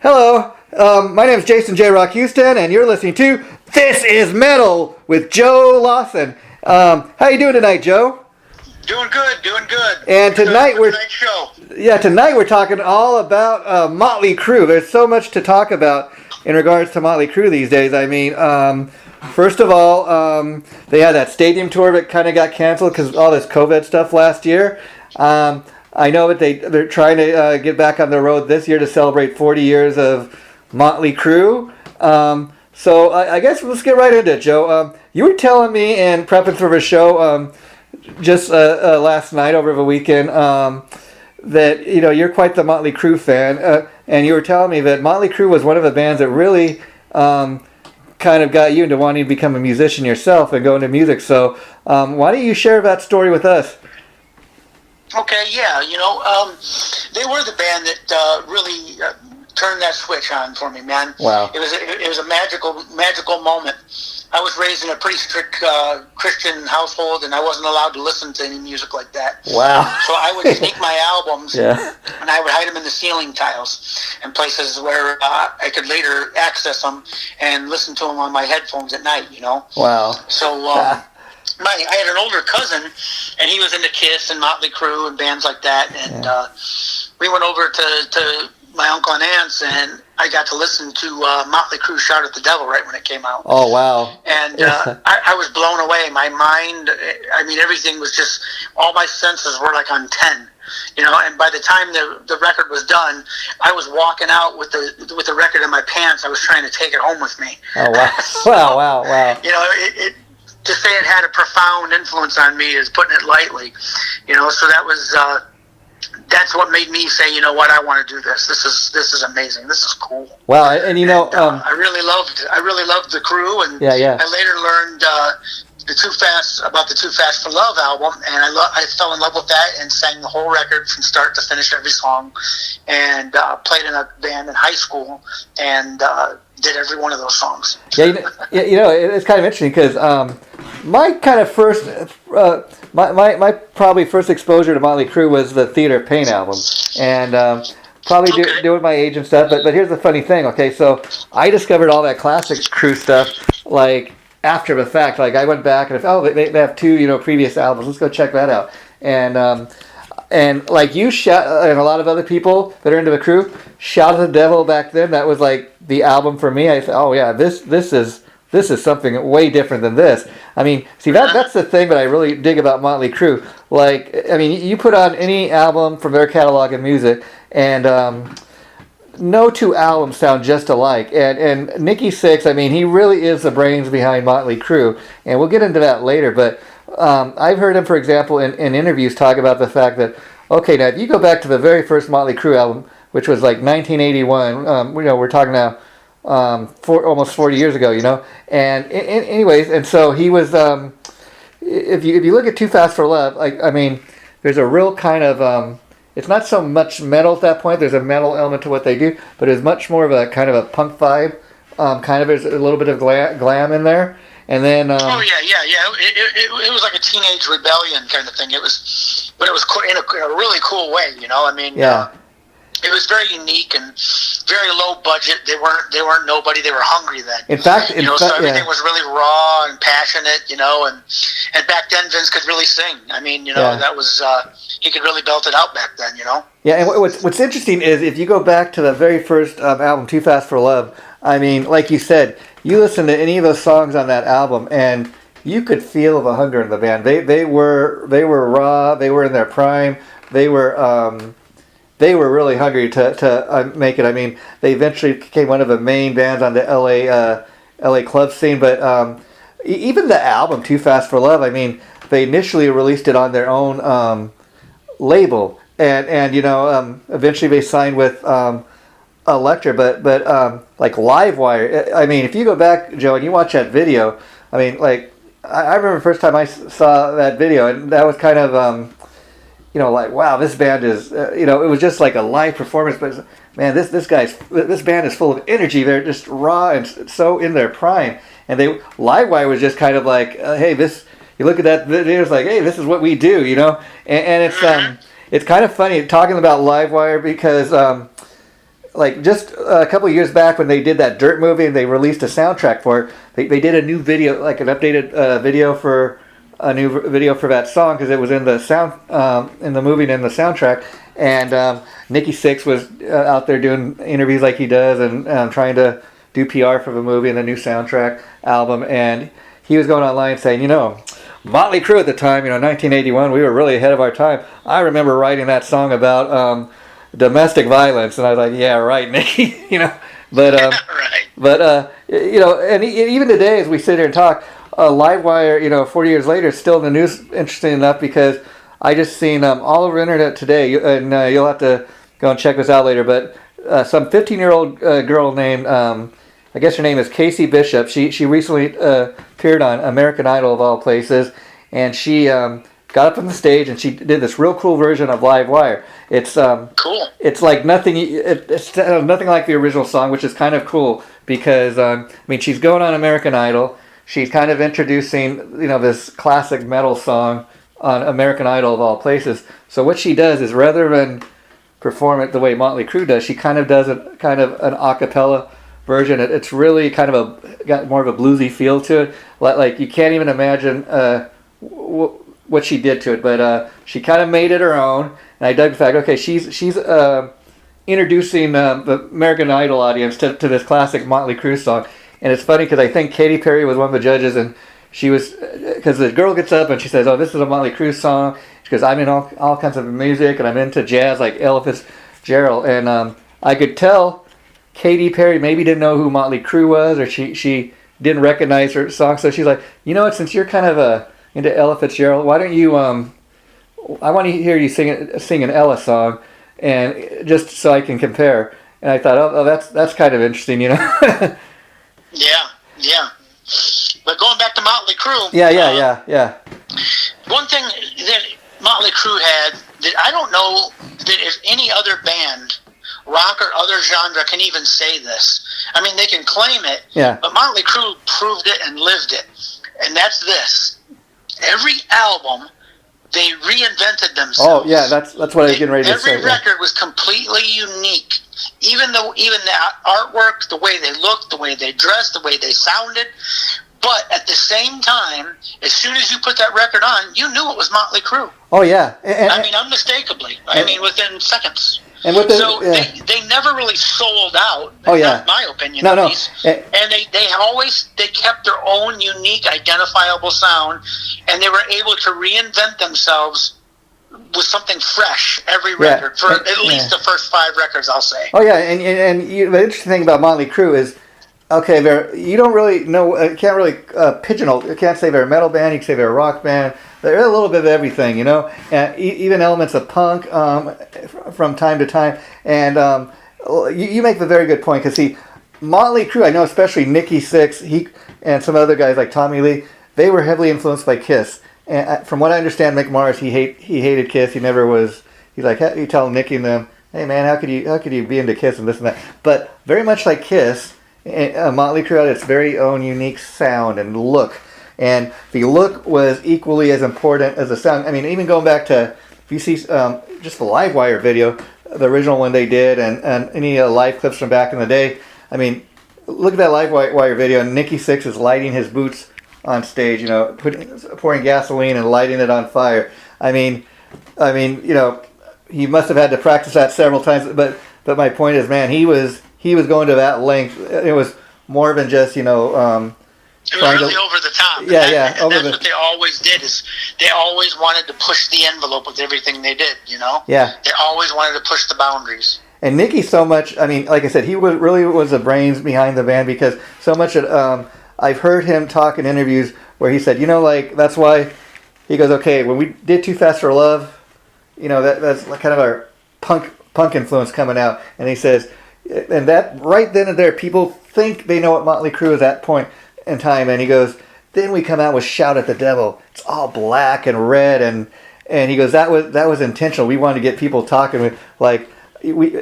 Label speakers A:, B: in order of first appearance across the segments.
A: Hello, my name is Jason JROCK Houston, and you're listening to This Is Metal with Joe Lawson. How you doing tonight, Joe?
B: Doing good.
A: And tonight
B: tonight
A: we're talking all about Motley Crue. There's so much to talk about in regards to Motley Crue these days. I mean, first of all, they had that stadium tour that kind of got canceled because of all this COVID stuff last year. I know that they're trying to get back on the road this year to celebrate 40 years of Motley Crue. So I guess let's get right into it, Joe. You were telling me in prepping for the show just last night over the weekend that you're quite the Motley Crue fan, and you were telling me that Motley Crue was one of the bands that really kind of got you into wanting to become a musician yourself and go into music. So why don't you share that story with us?
B: Okay, yeah, they were the band that really turned that switch on for me, man.
A: Wow.
B: It was a magical moment. I was raised in a pretty strict Christian household, and I wasn't allowed to listen to any music like that.
A: Wow.
B: So I would sneak my albums,
A: yeah,
B: and I would hide them in the ceiling tiles and places where I could later access them and listen to them on my headphones at night,
A: Wow.
B: So I had an older cousin, and he was into Kiss and Motley Crue and bands like that, and we went over to my uncle and aunt's, and I got to listen to Motley Crue Shout at the Devil right when it came out.
A: Oh, wow.
B: And I was blown away. My mind, everything was just, all my senses were like on 10. And by the time the record was done, I was walking out with the record in my pants. I was trying to take it home with me.
A: Oh, wow. wow.
B: To say it had a profound influence on me is putting it lightly. So that was... that's what made me say, I want to do this. This is amazing. This is cool.
A: Wow, and
B: I really loved the Crue, and
A: yeah.
B: I later learned about the Too Fast for Love album, and I fell in love with that and sang the whole record from start to finish, every song, and played in a band in high school, and did every one of those songs.
A: Yeah, it's kind of interesting because my kind of first. My probably first exposure to Motley Crue was the Theater of Pain album, and probably doing my age and stuff. But here's the funny thing. Okay, so I discovered all that classic Crue stuff like after the fact. Like I went back and they have two previous albums. Let's go check that out. And like you shout, and a lot of other people that are into the Crue, Shout at the Devil back then. That was like the album for me. I said, oh yeah, this is something way different than this. I mean, see, that's the thing that I really dig about Motley Crue. Like, I mean, you put on any album from their catalog of music, and no two albums sound just alike. And Nikki Sixx, I mean, he really is the brains behind Motley Crue, and we'll get into that later. But I've heard him, for example, in interviews talk about the fact that, okay, now if you go back to the very first Motley Crue album, which was like 1981, we're talking now, almost 40 years ago, and anyways, and so he was. If you look at Too Fast for Love, there's a real kind of. It's not so much metal at that point. There's a metal element to what they do, but it's much more of a kind of a punk vibe. There's a little bit of glam in there, and then.
B: Yeah. It was like a teenage rebellion kind of thing. But it was in a really cool way,
A: Yeah.
B: It was very unique and very low budget. They weren't nobody. They were hungry then.
A: In fact,
B: so everything was really raw and passionate, and back then Vince could really sing. That was he could really belt it out back then,
A: Yeah, and what's interesting is if you go back to the very first album, Too Fast for Love. I mean, like you said, you listen to any of those songs on that album, and you could feel the hunger in the band. They were raw. They were in their prime. They were really hungry to make it. I mean, they eventually became one of the main bands on the LA club scene. But even the album Too Fast for Love, I mean, they initially released it on their own label, and eventually they signed with Elektra. But like Livewire, I mean, if you go back, Joe, and you watch that video, I mean, like I remember the first time I saw that video, and that was kind of. Like, wow, this band is, it was just like a live performance, but man, this band is full of energy. They're just raw and so in their prime. And Livewire was just kind of like, hey, you look at that video, it's like, hey, this is what we do, And it's kind of funny talking about Livewire because like just a couple of years back when they did that Dirt movie and they released a soundtrack for it, they did a new video, like an updated video for that song because it was in the in the movie and in the soundtrack. And Nikki Sixx was out there doing interviews like he does and trying to do PR for the movie and the new soundtrack album. And he was going online saying, Motley Crue at the time, 1981, we were really ahead of our time. I remember writing that song about domestic violence, and I was like, yeah, right, Nikki, But
B: right.
A: And even today, as we sit here and talk, Livewire, 40 years later, is still in the news. Interesting enough, because I just seen all over the internet today, and you'll have to go and check this out later. But some 15-year-old girl named, I guess her name is Casey Bishop. She recently appeared on American Idol of all places, and she got up on the stage and she did this real cool version of Livewire. It's
B: cool.
A: It's like nothing. It's nothing like the original song, which is kind of cool because she's going on American Idol. She's kind of introducing this classic metal song on American Idol of all places. So what she does is, rather than perform it the way Motley Crue does, she kind of does it kind of an a cappella version. It's really kind of got more of a bluesy feel to it. Like you can't even imagine what she did to it, but she kind of made it her own. And I dug the fact, okay, she's introducing the American Idol audience to this classic Motley Crue song. And it's funny because I think Katy Perry was one of the judges, and she was, because the girl gets up and she says, oh, this is a Motley Crue song. She goes, I'm in all kinds of music, and I'm into jazz like Ella Fitzgerald. And I could tell Katy Perry maybe didn't know who Motley Crue was, or she didn't recognize her song. So she's like, since you're kind of into Ella Fitzgerald, why don't you, I want to hear you sing an Ella song, and just so I can compare. And I thought, oh, that's kind of interesting,
B: Yeah. But going back to Motley Crue.
A: Yeah.
B: One thing that Motley Crue had that I don't know that if any other band, rock or other genre, can even say this. I mean, they can claim it, but Motley Crue proved it and lived it. And that's this. Every album, they reinvented themselves.
A: Oh, yeah, that's what I was getting ready to say.
B: Every record was completely unique. Even the artwork, the way they looked, the way they dressed, the way they sounded. But at the same time, as soon as you put that record on, you knew it was Motley Crue.
A: Oh, yeah.
B: Unmistakably. Within seconds.
A: And
B: they never really sold out.
A: Oh, yeah.
B: In my opinion,
A: at
B: least. And they kept their own unique, identifiable sound, and they were able to reinvent themselves with something fresh every record for at least the first 5 records, I'll say. Oh yeah,
A: and the interesting thing about Motley Crue is, okay, you don't really know, you can't really pigeonhole. You can't say they're a metal band. You can say they're a rock band. They're a little bit of everything, and even elements of punk from time to time. And you make a very good point, because see, Motley Crue, I know especially Nikki Sixx, and some other guys like Tommy Lee, they were heavily influenced by Kiss. And from what I understand, Mick Mars, he hated Kiss. He never was. He's like, you tell Nicky and them, hey man, how could you be into Kiss and this and that? But very much like Kiss, Motley Crue had its very own unique sound and look, and the look was equally as important as the sound. I mean, even going back to, if you see just the Livewire video, the original one they did, and any live clips from back in the day. I mean, look at that Livewire video, and Nikki Sixx is lighting his boots on stage, pouring gasoline and lighting it on fire. I mean, he must have had to practice that several times. But my point is, man, he was going to that length. It was more than just, it was
B: really over the top.
A: That's
B: what they always did. Is they always wanted to push the envelope with everything they did.
A: Yeah.
B: They always wanted to push the boundaries.
A: And Nicky, so much. I mean, like I said, he really was the brains behind the band, because so much. I've heard him talk in interviews where he said, that's why he goes, okay, when we did Too Fast for Love, that's kind of our punk influence coming out. And he says, and that right then and there, people think they know what Motley Crue is at that point in time. And he goes, then we come out with Shout at the Devil. It's all black and red, and he goes, that was intentional. We wanted to get people talking with, like, we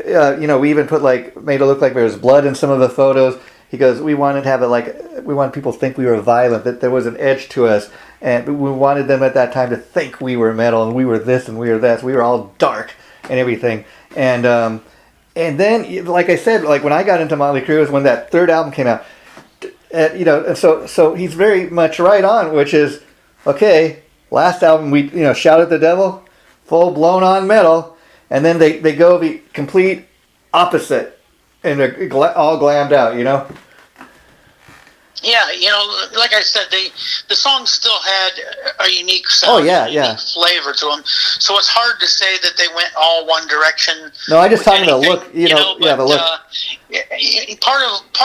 A: even put made it look like there was blood in some of the photos. He goes, we wanted to have it we wanted people to think we were violent, that there was an edge to us, and we wanted them at that time to think we were metal, and we were this and we were that. So we were all dark and everything. And And then, like I said, like when I got into Motley Crue was when that third album came out. And so he's very much right on, which is, okay, last album we Shout at the Devil, full blown on metal, and then they go the complete opposite and they're all glammed out,
B: Yeah, like I said, the songs still had a unique sound, unique flavor to them. So it's hard to say that they went all one direction.
A: No, I just talking about the look, the look.
B: Part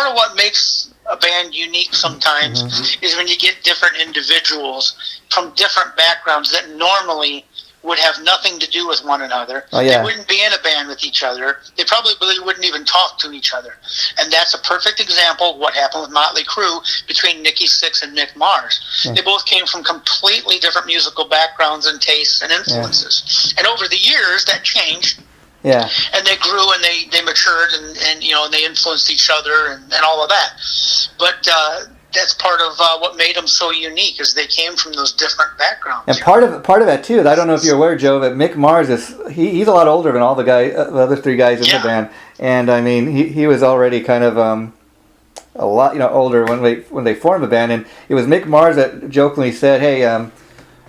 B: of what makes a band unique sometimes is when you get different individuals from different backgrounds that normally would have nothing to do with one another.
A: Oh, yeah.
B: They wouldn't be in a band with each other. They probably wouldn't even talk to each other. And that's a perfect example of what happened with Motley Crue between Nikki Sixx and Mick Mars. Yeah. They both came from completely different musical backgrounds and tastes and influences. Yeah. And over the years, that changed.
A: Yeah.
B: And they grew and they matured and they influenced each other and all of that. But that's part of what made them so unique, is they came from those different backgrounds.
A: And part of that too, I don't know if you're aware, Joe, but Mick Mars he's a lot older than all the other three guys in the band, and I mean he was already kind of a lot older when they formed the band, and it was Mick Mars that jokingly said, "Hey,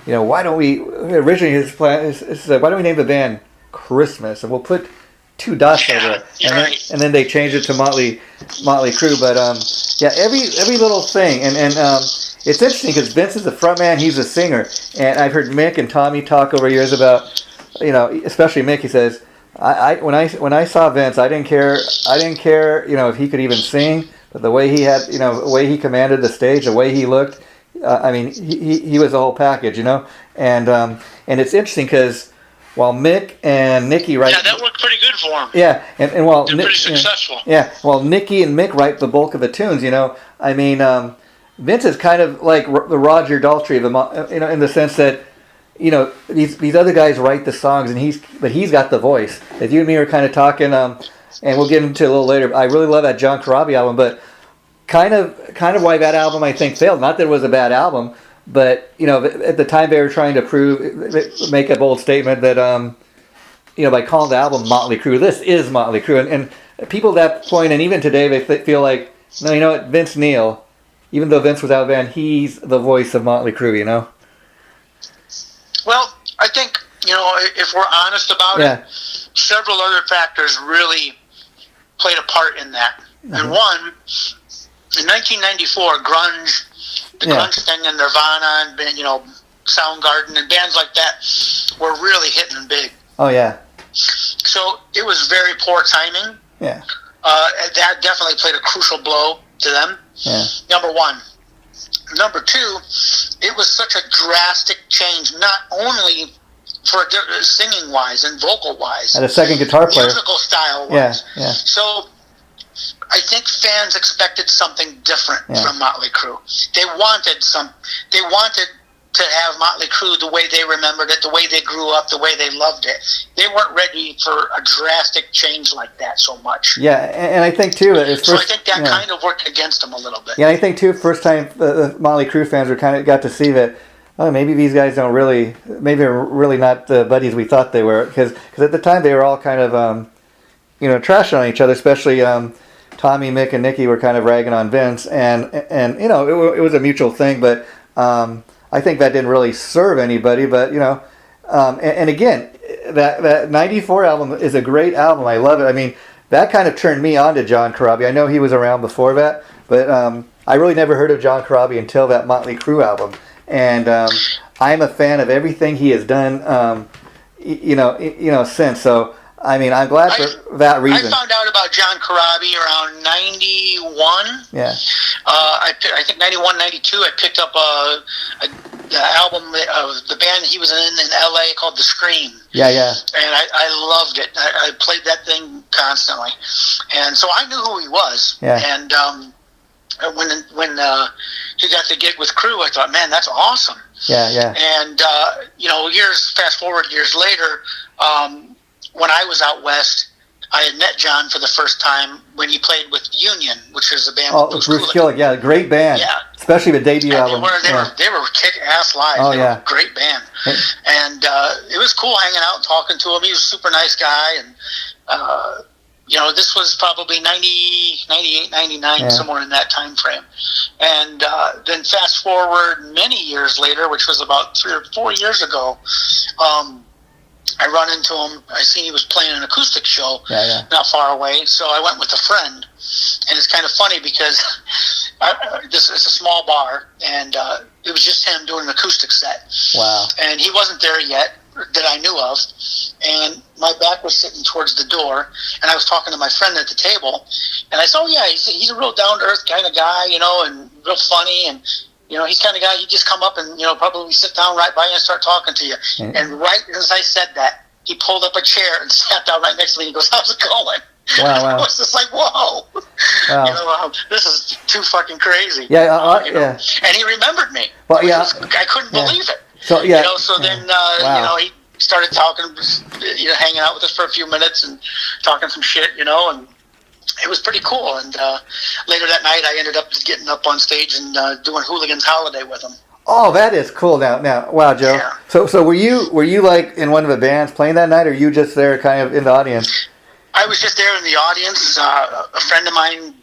A: why don't we?" Originally his plan is why don't we name the band Christmas, and we'll put 2 dots over it, and then they changed it to Motley Crue. But every little thing, and it's interesting because Vince is the front man, he's a singer, and I've heard Mick and Tommy talk over years about, especially Mick. He says, when I saw Vince, I didn't care, if he could even sing, but the way he had, the way he commanded the stage, the way he looked, I mean, he was the whole package, and it's interesting because while Mick and Nikki write...
B: Yeah, that worked pretty good for him.
A: Yeah, and while...
B: They're pretty successful.
A: While Nikki and Mick write the bulk of the tunes, I mean, Vince is kind of like the Roger Daltrey of the... in the sense that, these other guys write the songs, and he's got the voice. If you and me are kind of talking, and we'll get into it a little later, I really love that John Corabi album, but kind of why that album, I think, failed. Not that it was a bad album, but at the time they were trying to make a bold statement that by calling the album Motley Crue, this is Motley Crue, and people at that point, and even today, they feel like, no, you know what, Vince Neil, even though Vince was out of the band, he's the voice of Motley Crue,
B: Well, I think if we're honest about it, several other factors really played a part in that, and one, in 1994, grunge. The grunge thing and Nirvana and Soundgarden and bands like that were really hitting big.
A: Oh yeah.
B: So it was very poor timing.
A: Yeah.
B: That definitely played a crucial blow to them.
A: Yeah.
B: Number one. Number two, it was such a drastic change, not only for singing wise and vocal wise,
A: and a second guitar player,
B: musical style wise.
A: Yeah.
B: So I think fans expected something different from Motley Crue. They wanted to have Motley Crue the way they remembered it, the way they grew up, the way they loved it. They weren't ready for a drastic change like that so much.
A: Yeah, and I think too.
B: I think that kind of worked against them a little bit.
A: Yeah, I think too. First time the Motley Crue fans got to see that. Oh, maybe these guys maybe are really not the buddies we thought they were. Because at the time they were all kind of trashing on each other, especially. Tommy, Mick, and Nikki were kind of ragging on Vince, and it was a mutual thing, but I think that didn't really serve anybody. But and again, that '94 album is a great album. I love it. I mean, that kind of turned me on to John Corabi. I know he was around before that, but I really never heard of John Corabi until that Motley Crue album, and I'm a fan of everything he has done. Since so. I mean, I'm glad for that reason.
B: I found out about John Corabi around 91.
A: Yeah.
B: I think 91, 92, I picked up the album of the band he was in L.A. called The Scream.
A: Yeah.
B: And I loved it. I played that thing constantly. And so I knew who he was.
A: Yeah.
B: And when he got the gig with Crue, I thought, man, that's awesome.
A: Yeah.
B: And, fast forward years later, when I was out west, I had met John for the first time when he played with Union, which is a band with Bruce
A: Kulick. Yeah, great band.
B: Yeah.
A: Especially the debut album.
B: They were kick-ass live.
A: Oh,
B: they were a great band. And it was cool hanging out and talking to him. He was a super nice guy. And this was probably 90, 98, 99, somewhere in that time frame. And then fast forward many years later, which was about 3 or 4 years ago, I run into him. I seen he was playing an acoustic show not far away, so I went with a friend. And it's kind of funny because it's a small bar, and it was just him doing an acoustic set.
A: Wow.
B: And he wasn't there yet that I knew of, and my back was sitting towards the door, and I was talking to my friend at the table, and I said, he's a real down-to-earth kind of guy, and real funny, and he's kind of guy, you just come up and, probably sit down right by you and start talking to you. Mm-hmm. And right as I said that, he pulled up a chair and sat down right next to me, and he goes, how's it going?
A: Wow.
B: I was just like, whoa. Wow. This is too fucking crazy.
A: Yeah,
B: And he remembered me.
A: Well,
B: I couldn't believe it.
A: So,
B: then, he started talking, hanging out with us for a few minutes and talking some shit, and it was pretty cool. And later that night, I ended up getting up on stage and doing Hooligan's Holiday with him.
A: Oh, that is cool. Now, wow, Joe. Yeah. So were you like in one of the bands playing that night, or you just there kind of in the audience?
B: I was just there in the audience. A friend of mine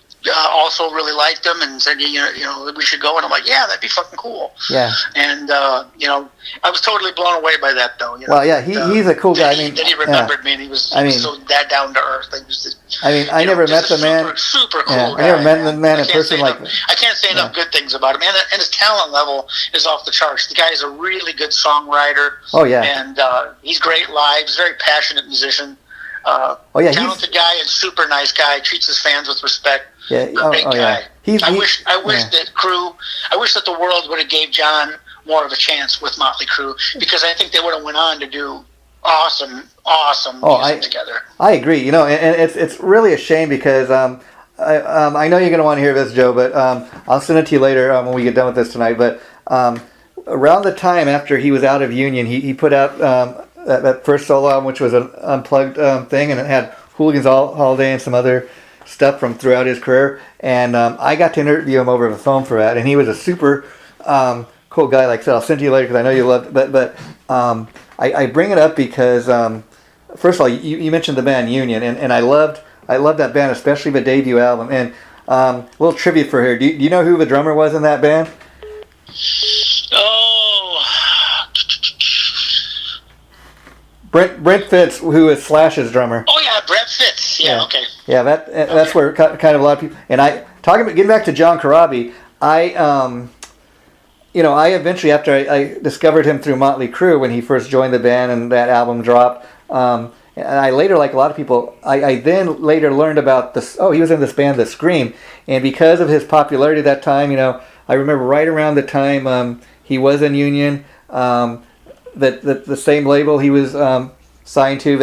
B: also really liked him and said, we should go. And I'm like, yeah, that'd be fucking cool. Yeah. And, I was totally blown away by that, though.
A: Well, yeah, he's a cool guy.
B: Then he remembered me, and he was so that down to earth.
A: I never met the man.
B: Super cool guy.
A: I never met the man in person.
B: I can't say enough good things about him. And his talent level is off the charts. The guy is a really good songwriter.
A: Oh, yeah.
B: And he's great live. He's a very passionate musician. Talented guy and super nice guy. Treats his fans with respect.
A: Yeah.
B: Great guy.
A: Yeah.
B: I wish that the world would have gave John more of a chance with Motley Crue, because I think they would have went on to do awesome music together.
A: I agree. And it's really a shame because I know you're going to want to hear this, Joe, but I'll send it to you later when we get done with this tonight. But around the time after he was out of Union, he put out that first solo album, which was an unplugged thing, and it had Hooligan's Holiday and some other stuff from throughout his career. And I got to interview him over the phone for that, and he was a super cool guy. Like I said, I'll send it to you later because I know you loved it. But I bring it up because first of all, you mentioned the band Union, and I loved that band, especially the debut album. And a little trivia for here. Do you know who the drummer was in that band? Brent Fitz, who is Slash's drummer.
B: Oh yeah, Brent Fitz. Yeah, okay.
A: Yeah, that's where kind of a lot of people. And getting back to John Corabi, I eventually, after I discovered him through Motley Crue when he first joined the band and that album dropped, and I later, like a lot of people, I then later learned about this. Oh, he was in this band, The Scream, and because of his popularity at that time, I remember right around the time he was in Union. That the same label he was signed to,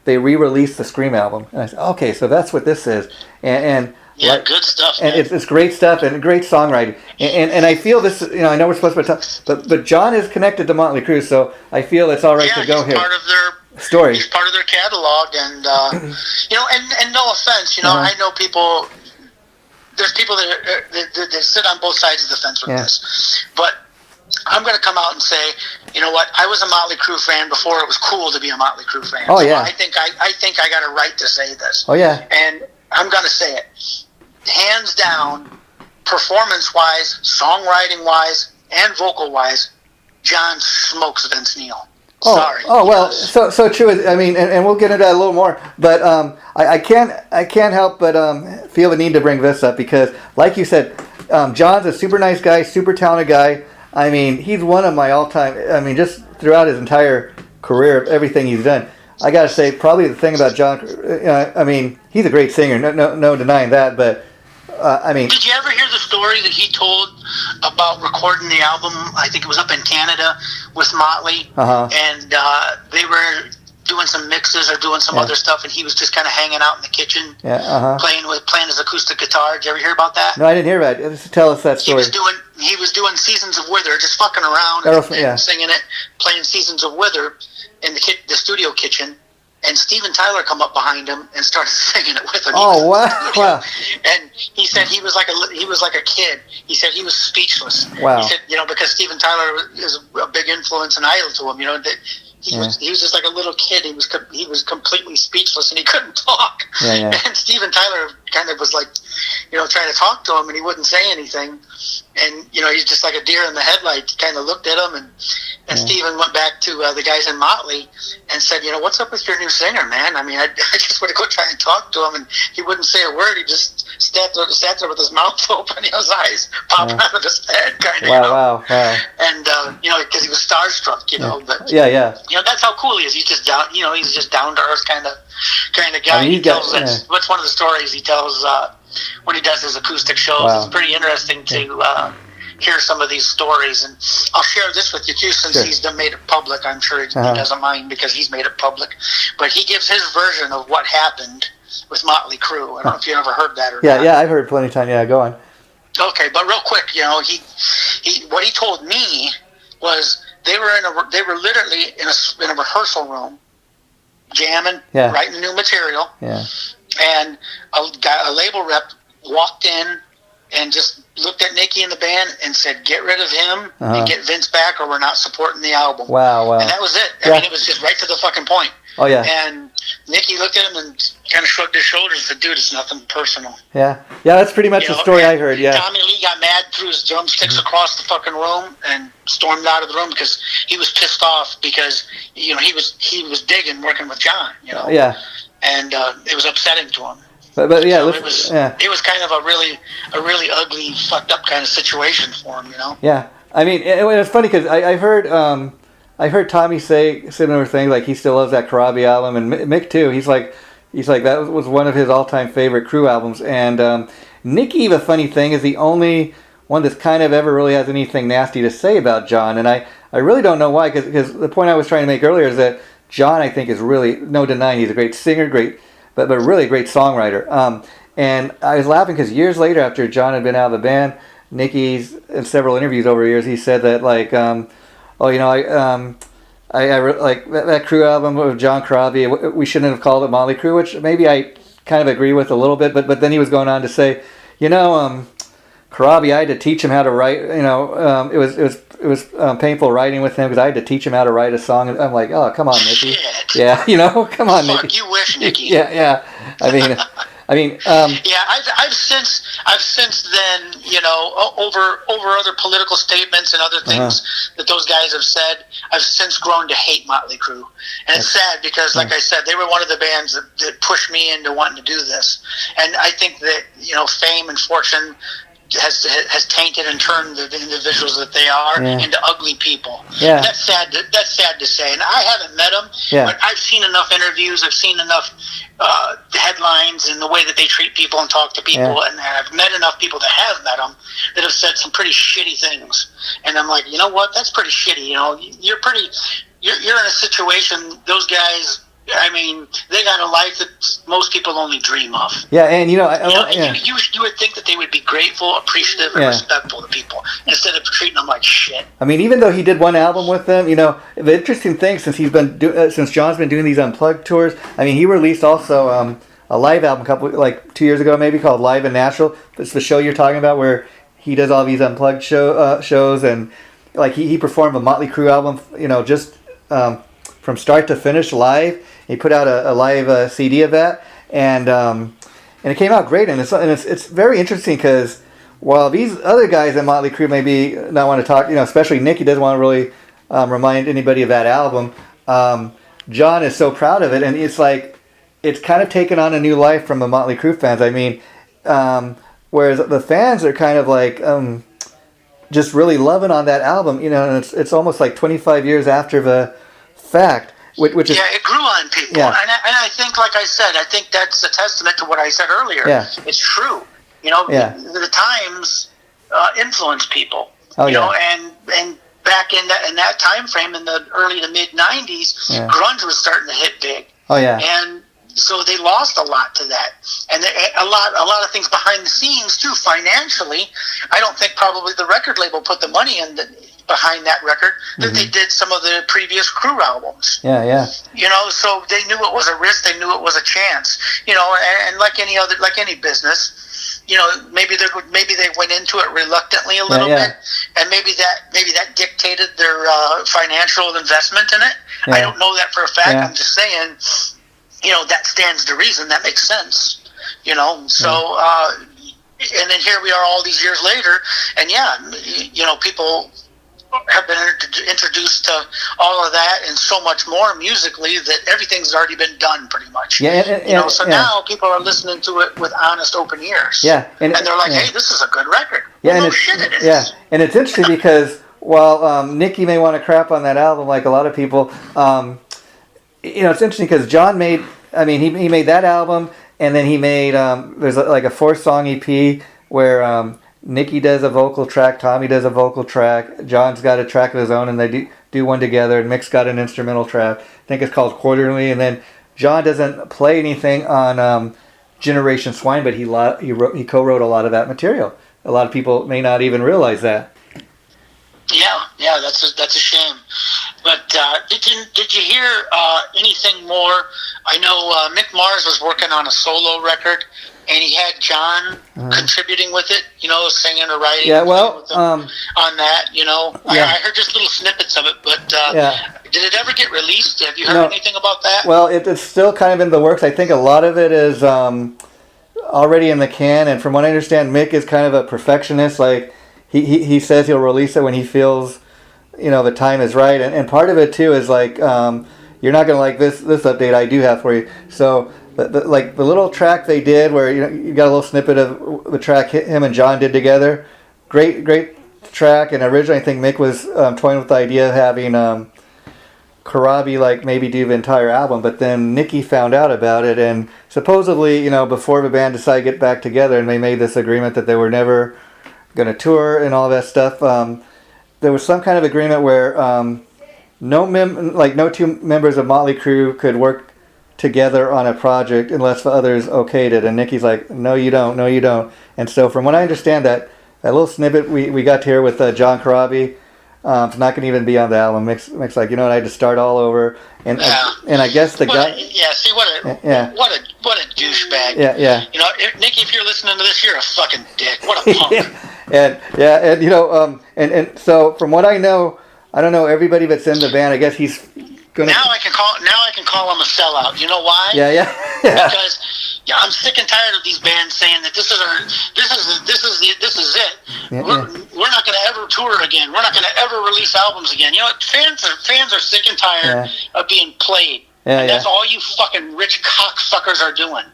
A: they re-released the Scream album. And I said, okay, so that's what this is. And
B: good stuff.
A: And it's great stuff and great songwriting. And I feel this. I know we're supposed to talk, but John is connected to Motley Crue, so I feel it's all right to go here.
B: Part of their
A: story.
B: He's part of their catalog, and and no offense, I know people. There's people that sit on both sides of the fence with this, but I'm going to come out and say, you know what? I was a Motley Crue fan before it was cool to be a Motley Crue fan.
A: Oh, yeah.
B: So I think I got a right to say this.
A: Oh, yeah.
B: And I'm going to say it. Hands down, performance-wise, songwriting-wise, and vocal-wise, John smokes Vince Neil. Sorry.
A: Oh well, so true. I mean, and we'll get into that a little more. But I can't help but feel the need to bring this up because, like you said, John's a super nice guy, super talented guy. I mean, he's one of my all-time. I mean, just throughout his entire career, everything he's done. I gotta say, probably the thing about John. I mean, he's a great singer. No denying that. But I mean,
B: did you ever hear the story that he told about recording the album? I think it was up in Canada with Motley, and they were doing some mixes or doing some other stuff, and he was just kind of hanging out in the kitchen, playing his acoustic guitar. Did you ever hear about that?
A: No, I didn't hear about it. Just tell us that story.
B: He was doing Seasons of Wither, just fucking around and singing it, playing Seasons of Wither in the studio kitchen, and Steven Tyler come up behind him and started singing it with him.
A: Oh wow!
B: And he said he was like a kid. He said he was speechless.
A: Wow.
B: He said because Steven Tyler is a big influence and idol to him. He was just like a little kid. He was completely speechless and he couldn't talk. And Steven Tyler kind of was like, trying to talk to him and he wouldn't say anything. And he's just like a deer in the headlights. Kind of looked at him and Steven went back to the guys in Motley and said, what's up with your new singer, man? I mean, I just want to go try and talk to him, and he wouldn't say a word. He just sat there with his mouth open, his eyes popping out of his head, kind of.
A: Wow.
B: And because he was starstruck, But that's how cool he is. He's just down, he's just down to earth kind of guy.
A: I mean,
B: what's one of the stories he tells when he does his acoustic shows. It's pretty interesting to hear some of these stories, and I'll share this with you too, since he's made it public. I'm sure he doesn't mind because he's made it public, but he gives his version of what happened with Motley Crue. I don't know if you ever heard that or not.
A: Yeah, I've heard plenty of time. Yeah, go on.
B: Okay, but real quick, he what he told me was they were literally in a rehearsal room, jamming, writing new material, and a label rep walked in and just looked at Nicky and the band and said, "Get rid of him and get Vince back, or we're not supporting the album."
A: Wow.
B: And that was it. I mean, it was just right to the fucking point.
A: Oh, yeah.
B: And Nicky looked at him and kind of shrugged his shoulders and said, "Dude, it's nothing personal."
A: Yeah, that's pretty much the story I heard,
B: Tommy Lee got mad, threw his drumsticks across the fucking room and stormed out of the room because he was pissed off because, he was digging working with John,
A: Yeah.
B: And it was upsetting to him.
A: But
B: it was kind of a really ugly, fucked up kind of situation for him,
A: Yeah, I mean, it's funny because I heard Tommy say similar things, like he still loves that Karabi album, and Mick too. He's like that was one of his all-time favorite Crue albums. And Nicky, the funny thing, is the only one that's kind of ever really has anything nasty to say about John, and I really don't know why, because the point I was trying to make earlier is that John, I think, is really, no denying, he's a great singer, but really a great songwriter. And I was laughing because years later, after John had been out of the band, Nicky's, in several interviews over the years, he said that, like, I like that Crue album of John Corabi, we shouldn't have called it Motley Crue, which maybe I kind of agree with a little bit, but then he was going on to say, Corabi, I had to teach him how to write, it was painful writing with him because I had to teach him how to write a song. And I'm like, oh, come on, Nicky.
B: Shit.
A: Yeah, come on, Nicky.
B: Fuck, you wish, Nicky.
A: Yeah. I mean,
B: I've since then, over other political statements and other things that those guys have said, I've since grown to hate Motley Crue. And it's sad because, like I said, they were one of the bands that pushed me into wanting to do this. And I think that, fame and fortune has tainted and turned the individuals that they are into ugly people.
A: Yeah.
B: And that's sad to say. And I haven't met them, but I've seen enough interviews, I've seen enough headlines and the way that they treat people and talk to people, and I've met enough people that have met them that have said some pretty shitty things. And I'm like, you know what? That's pretty shitty. You're in a situation, those guys, I mean, they got a life that most people only dream of.
A: Yeah, and
B: you would think that they would be grateful, appreciative, and respectful to people instead of treating them like shit.
A: I mean, even though he did one album with them, the interesting thing since John's been doing these unplugged tours, I mean, he released also a live album 2 years ago maybe called Live in Nashville. It's the show you're talking about where he does all these unplugged shows, and like he performed a Motley Crue album, just from start to finish live. He put out a live CD of that, and it came out great. And it's very interesting because while these other guys at Motley Crue maybe not want to talk, especially Nicky doesn't want to really remind anybody of that album. John is so proud of it, and it's like it's kind of taken on a new life from the Motley Crue fans. I mean, whereas the fans are kind of like just really loving on that album, and it's almost like 25 years after the fact. Which is,
B: it grew on people, and I think, like I said, I think that's a testament to what I said earlier.
A: Yeah.
B: It's true. The times influence people.
A: Oh,
B: and back in that time frame, in the early to mid '90s, grunge was starting to hit big.
A: Oh yeah.
B: And so they lost a lot to that, and a lot of things behind the scenes too. Financially, I don't think probably the record label put the money in behind that record that they did some of the previous Crue albums.
A: Yeah.
B: So they knew it was a risk, they knew it was a chance. And like any business, maybe they went into it reluctantly a little bit, and maybe that dictated their financial investment in it. I don't know that for a fact.
A: Yeah.
B: I'm just saying, that stands to reason. That makes sense. So, and then here we are all these years later, and people have been introduced to all of that and so much more musically that everything's already been done pretty much.
A: Yeah,
B: so now people are listening to it with honest, open ears.
A: Yeah,
B: and they're like, "Hey, this is a good record."
A: Yeah,
B: well,
A: and
B: shit, it is.
A: Yeah, and it's interesting because while Nicky may want to crap on that album, like a lot of people, it's interesting because John made. I mean, he made that album, and then he made there's like a 4-song EP where Nicky does a vocal track, Tommy does a vocal track, John's got a track of his own, and they do one together, and Mick's got an instrumental track. I think it's called Quarterly, and then John doesn't play anything on Generation Swine, but he co-wrote a lot of that material. A lot of people may not even realize that.
B: Yeah, that's a shame. But did you hear anything more? I know Mick Mars was working on a solo record, and he had John contributing with it, singing or writing.
A: Yeah, well,
B: on that,
A: Yeah.
B: I heard just little snippets of it, but did it ever get released? Have you heard anything about that?
A: Well, it's still kind of in the works. I think a lot of it is already in the can, and from what I understand, Mick is kind of a perfectionist. Like, he says he'll release it when he feels, the time is right, and part of it too is like, you're not gonna like this update I do have for you. So the little track they did where you got a little snippet of the track him and John did together, great track. And originally I think Mick was toying with the idea of having Karabi maybe do the entire album, but then Nicky found out about it, and supposedly before the band decided to get back together and they made this agreement that they were never going to tour and all that stuff, there was some kind of agreement where no two members of Motley Crue could work together on a project unless the others okayed it. And Nicky's like, no you don't. And so from what I understand, that little snippet we got to hear with John Corabi, it's not going to even be on the album. Mick's like, I had to start all over. And I guess the guy...
B: Yeah, see, what a douchebag.
A: Yeah.
B: Nicky, if you're listening to this, you're a fucking dick. What a punk.
A: And so from what I know, I don't know everybody that's in the band. I guess he's gonna.
B: Now I can call him a sellout. You know why?
A: Yeah.
B: Because I'm sick and tired of these bands saying that this is it.
A: Yeah,
B: we're not going to ever tour again. We're not going to ever release albums again. Fans are sick and tired of being played. And that's all you fucking rich cocksuckers are doing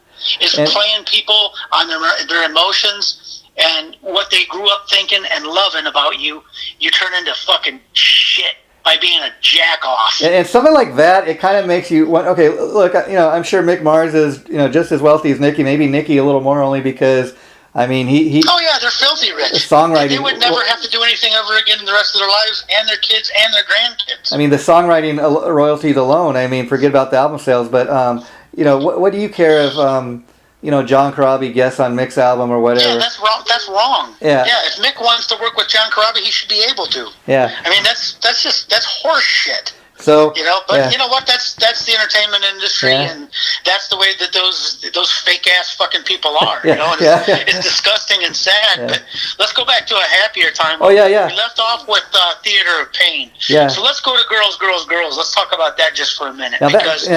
B: is playing people on their emotions. And what they grew up thinking and loving about you turn into fucking shit by being a jack-off.
A: And something like that, it kind of makes you want, okay, look, I'm sure Mick Mars is, just as wealthy as Nicky, maybe Nicky a little more only because, he...
B: Oh, yeah, they're filthy rich.
A: Songwriting...
B: They would never have to do anything ever again in the rest of their lives, and their kids, and their grandkids.
A: The songwriting royalties alone, forget about the album sales, but, what do you care if... John Corabi guests on Mick's album or whatever.
B: Yeah, that's wrong.
A: Yeah.
B: If Mick wants to work with John Corabi, he should be able to.
A: Yeah.
B: That's horse shit.
A: So,
B: you know what? That's the entertainment industry, and that's the way that those fake ass fucking people are. It's disgusting and sad. But let's go back to a happier time.
A: Oh yeah.
B: We left off with Theater of Pain.
A: Yeah.
B: So let's go to Girls, Girls, Girls. Let's talk about that just for a minute,
A: now
B: because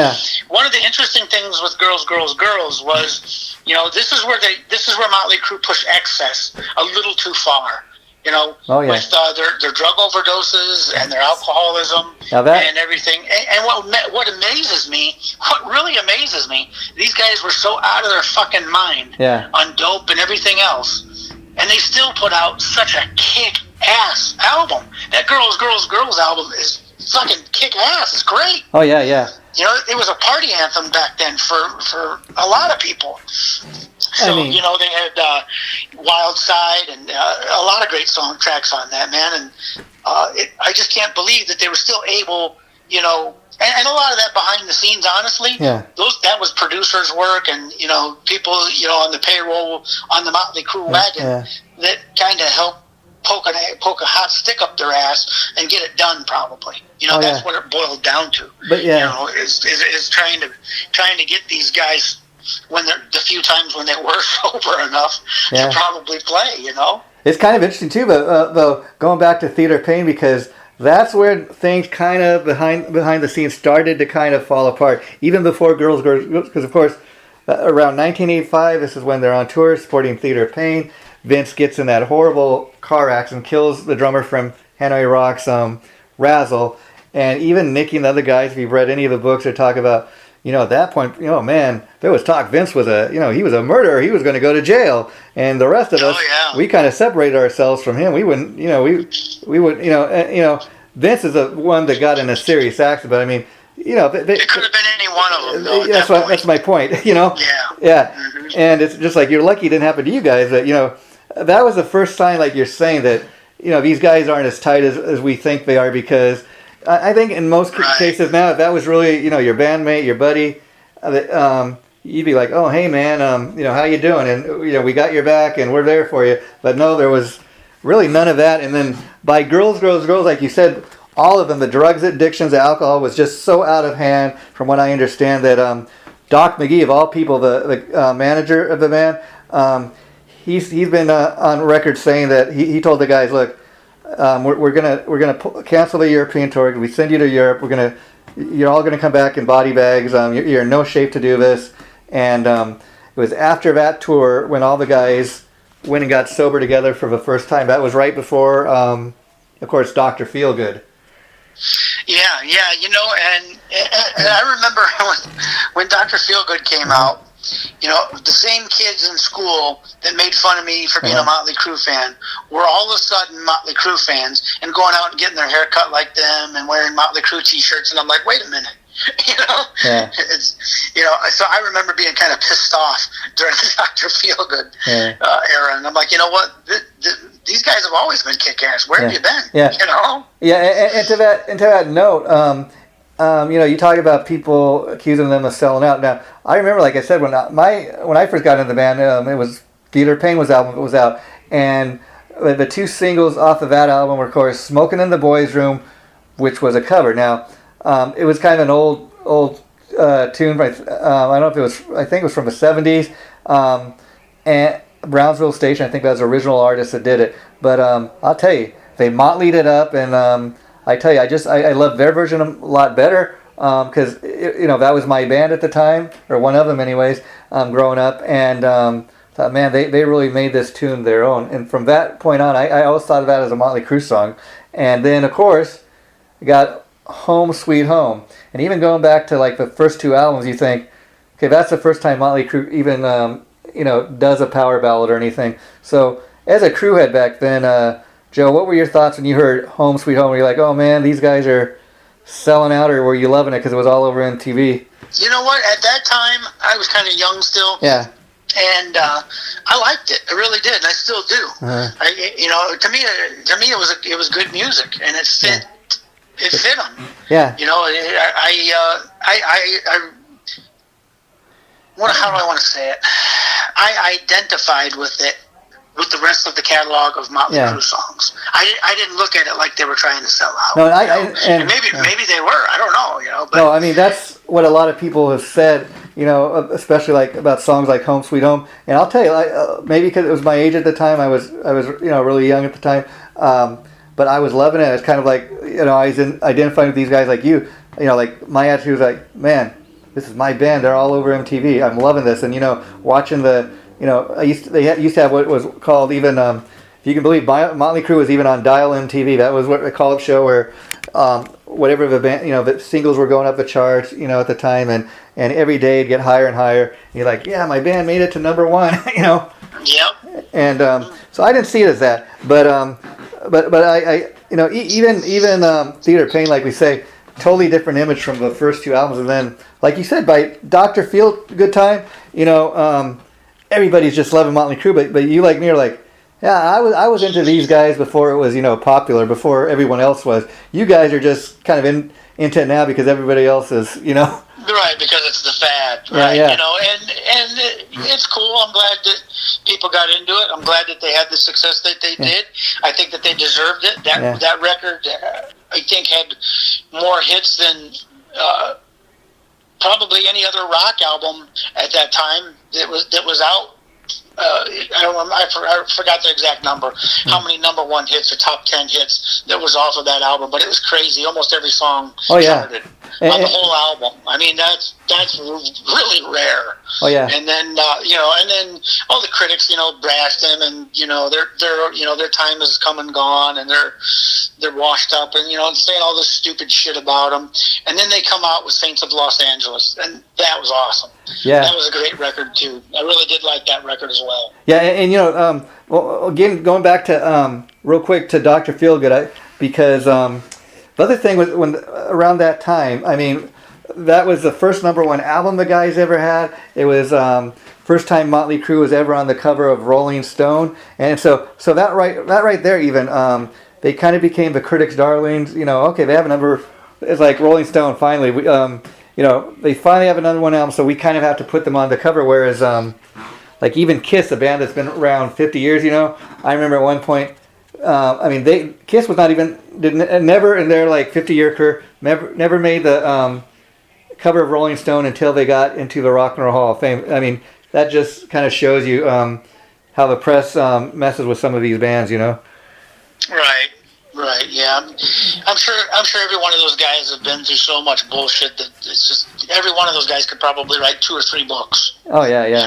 B: one of the interesting things with Girls, Girls, Girls was, this is where Motley Crue pushed excess a little too far. With their drug overdoses and their alcoholism and everything. And what really amazes me, these guys were so out of their fucking mind on dope and everything else, and they still put out such a kick-ass album. That Girls, Girls, Girls album is fucking kick-ass. It's great.
A: Oh, yeah.
B: It was a party anthem back then for a lot of people. So, they had Wild Side and a lot of great song tracks on that, man. And I just can't believe that they were still able, and a lot of that behind the scenes, honestly.
A: Yeah.
B: That was producers' work and, people, on the payroll on the Motley Crue wagon that kind of helped poke a hot stick up their ass and get it done, probably. That's what it boiled down to.
A: But
B: is trying to get these guys when the few times when they were sober enough to probably play. It's
A: kind of interesting too, but going back to Theater of Pain, because that's where things kind of behind the scenes started to kind of fall apart. Even before Girls, because of course, around 1985, this is when they're on tour supporting Theater of Pain. Vince gets in that horrible car accident, kills the drummer from Hanoi Rocks, Razzle, and even Nicky and the other guys. If you've read any of the books, they talk about, at that point, man, there was talk. Vince was he was a murderer. He was going to go to jail, and the rest of us, we kind of separated ourselves from him. We wouldn't, we would, Vince is the one that got in a serious accident. But I mean,
B: it could have been any one of them. Though,
A: that's my point. Yeah. Mm-hmm. And it's just like you're lucky it didn't happen to you guys. That that was the first sign, like you're saying, that these guys aren't as tight as we think they are, because I think in most cases now, if that was really your bandmate, your buddy, you'd be like, oh hey man, how you doing? And we got your back and we're there for you. But no, there was really none of that. And then by Girls, like you said, all of them, the drugs addictions, the alcohol was just so out of hand. From what I understand, that Doc McGee, of all people, the manager of the band, he's been on record saying that he told the guys, look, we're gonna cancel the European tour. We send you to Europe. You're all gonna come back in body bags. You're in no shape to do this. And it was after that tour when all the guys went and got sober together for the first time. That was right before, of course, Dr. Feelgood.
B: Yeah, and I remember when Dr. Feelgood came out, the same kids in school that made fun of me for being a Motley Crue fan were all of a sudden Motley Crue fans and going out and getting their hair cut like them and wearing Motley Crue t-shirts, and I'm like, wait a minute. It's so I remember being kind of pissed off during the Dr. Feelgood era, and I'm like, what, these guys have always been kick-ass. Where have you been?
A: And to that note, you talk about people accusing them of selling out. Now, I remember, like I said, when I first got into the band, it was Theater of Pain was out, and the two singles off of that album were, of course, "Smoking in the Boys' Room," which was a cover. Now, it was kind of an old tune. I don't know if it was. I think it was from the '70s. And Brownsville Station. I think that was the original artist that did it. But I'll tell you, they motleyed it up, and I tell you, I love their version a lot better, because that was my band at the time, or one of them anyways, growing up, and thought, man, they really made this tune their own. And from that point on, I always thought of that as a Motley Crue song. And then, of course, we got Home Sweet Home. And even going back to like the first two albums, you think, okay, that's the first time Motley Crue even does a power ballad or anything. So as a Crue head back then, Joe, what were your thoughts when you heard Home Sweet Home? Were you like, oh man, these guys are selling out, or were you loving it because it was all over MTV?
B: You know what? At that time, I was kind of young still.
A: Yeah.
B: And I liked it. I really did, and I still do. Uh-huh. To me, it was good music, and it fit. Yeah. It fit them.
A: Yeah.
B: How do I want to say it? I identified with it, with the rest of the catalog of Motley Crue songs. I didn't look at it like they were trying to sell out.
A: No,
B: and maybe they were. I don't know. But
A: no, I mean that's what a lot of people have said. Especially like about songs like Home Sweet Home. And I'll tell you, maybe because it was my age at the time, I was really young at the time. But I was loving it. It's kind of like I was identifying with these guys like you. Like my attitude was like, man, this is my band. They're all over MTV. I'm loving this. And watching the they used to have what was called even if you can believe Motley Crue was even on Dial MTV. That was what a call-up show where whatever the band the singles were going up the charts at the time, and every day it'd get higher and higher. And you're like, yeah, my band made it to number one.
B: Yep.
A: And so I didn't see it as that, but I even Theater of Pain, like we say, totally different image from the first two albums. And then, like you said, by Dr. Feelgood time, everybody's just loving Motley Crue. But you like me are like, yeah, I was into these guys before it was popular, before everyone else was. You guys are just kind of into it now because everybody else is
B: Right, because it's the fad, right?
A: Yeah.
B: And it's cool. I'm glad that people got into it. I'm glad that they had the success that they did. I think that they deserved it. That record, I think, had more hits than probably any other rock album at that time that was out I forgot the exact number, how many number one hits or top 10 hits that was off of that album, but it was crazy. Almost every song charted on the whole album. I mean, that's really rare.
A: Oh yeah.
B: And then and then all the critics, bashed them, and their time has come and gone, and they're washed up, and and saying all this stupid shit about them. And then they come out with Saints of Los Angeles, and that was awesome.
A: Yeah,
B: that was a great record too. I really did like that record as well.
A: Yeah, and well, again, going back to real quick to Dr. Feelgood, because the other thing was when around that time, I mean, that was the first number one album the guys ever had. It was first time Motley Crue was ever on the cover of Rolling Stone, and so that right there even they kind of became the critics' darlings. Okay, they have a number. It's like Rolling Stone finally. They finally have another one album, so we kind of have to put them on the cover. Whereas, like even Kiss, a band that's been around 50 years, I remember at one point, Kiss was never in their like 50-year career, never made the cover of Rolling Stone until they got into the Rock and Roll Hall of Fame. I mean, that just kind of shows you how the press messes with some of these bands,
B: Right, yeah. I'm sure every one of those guys have been through so much bullshit that it's just every one of those guys could probably write 2 or 3 books.
A: Oh yeah. And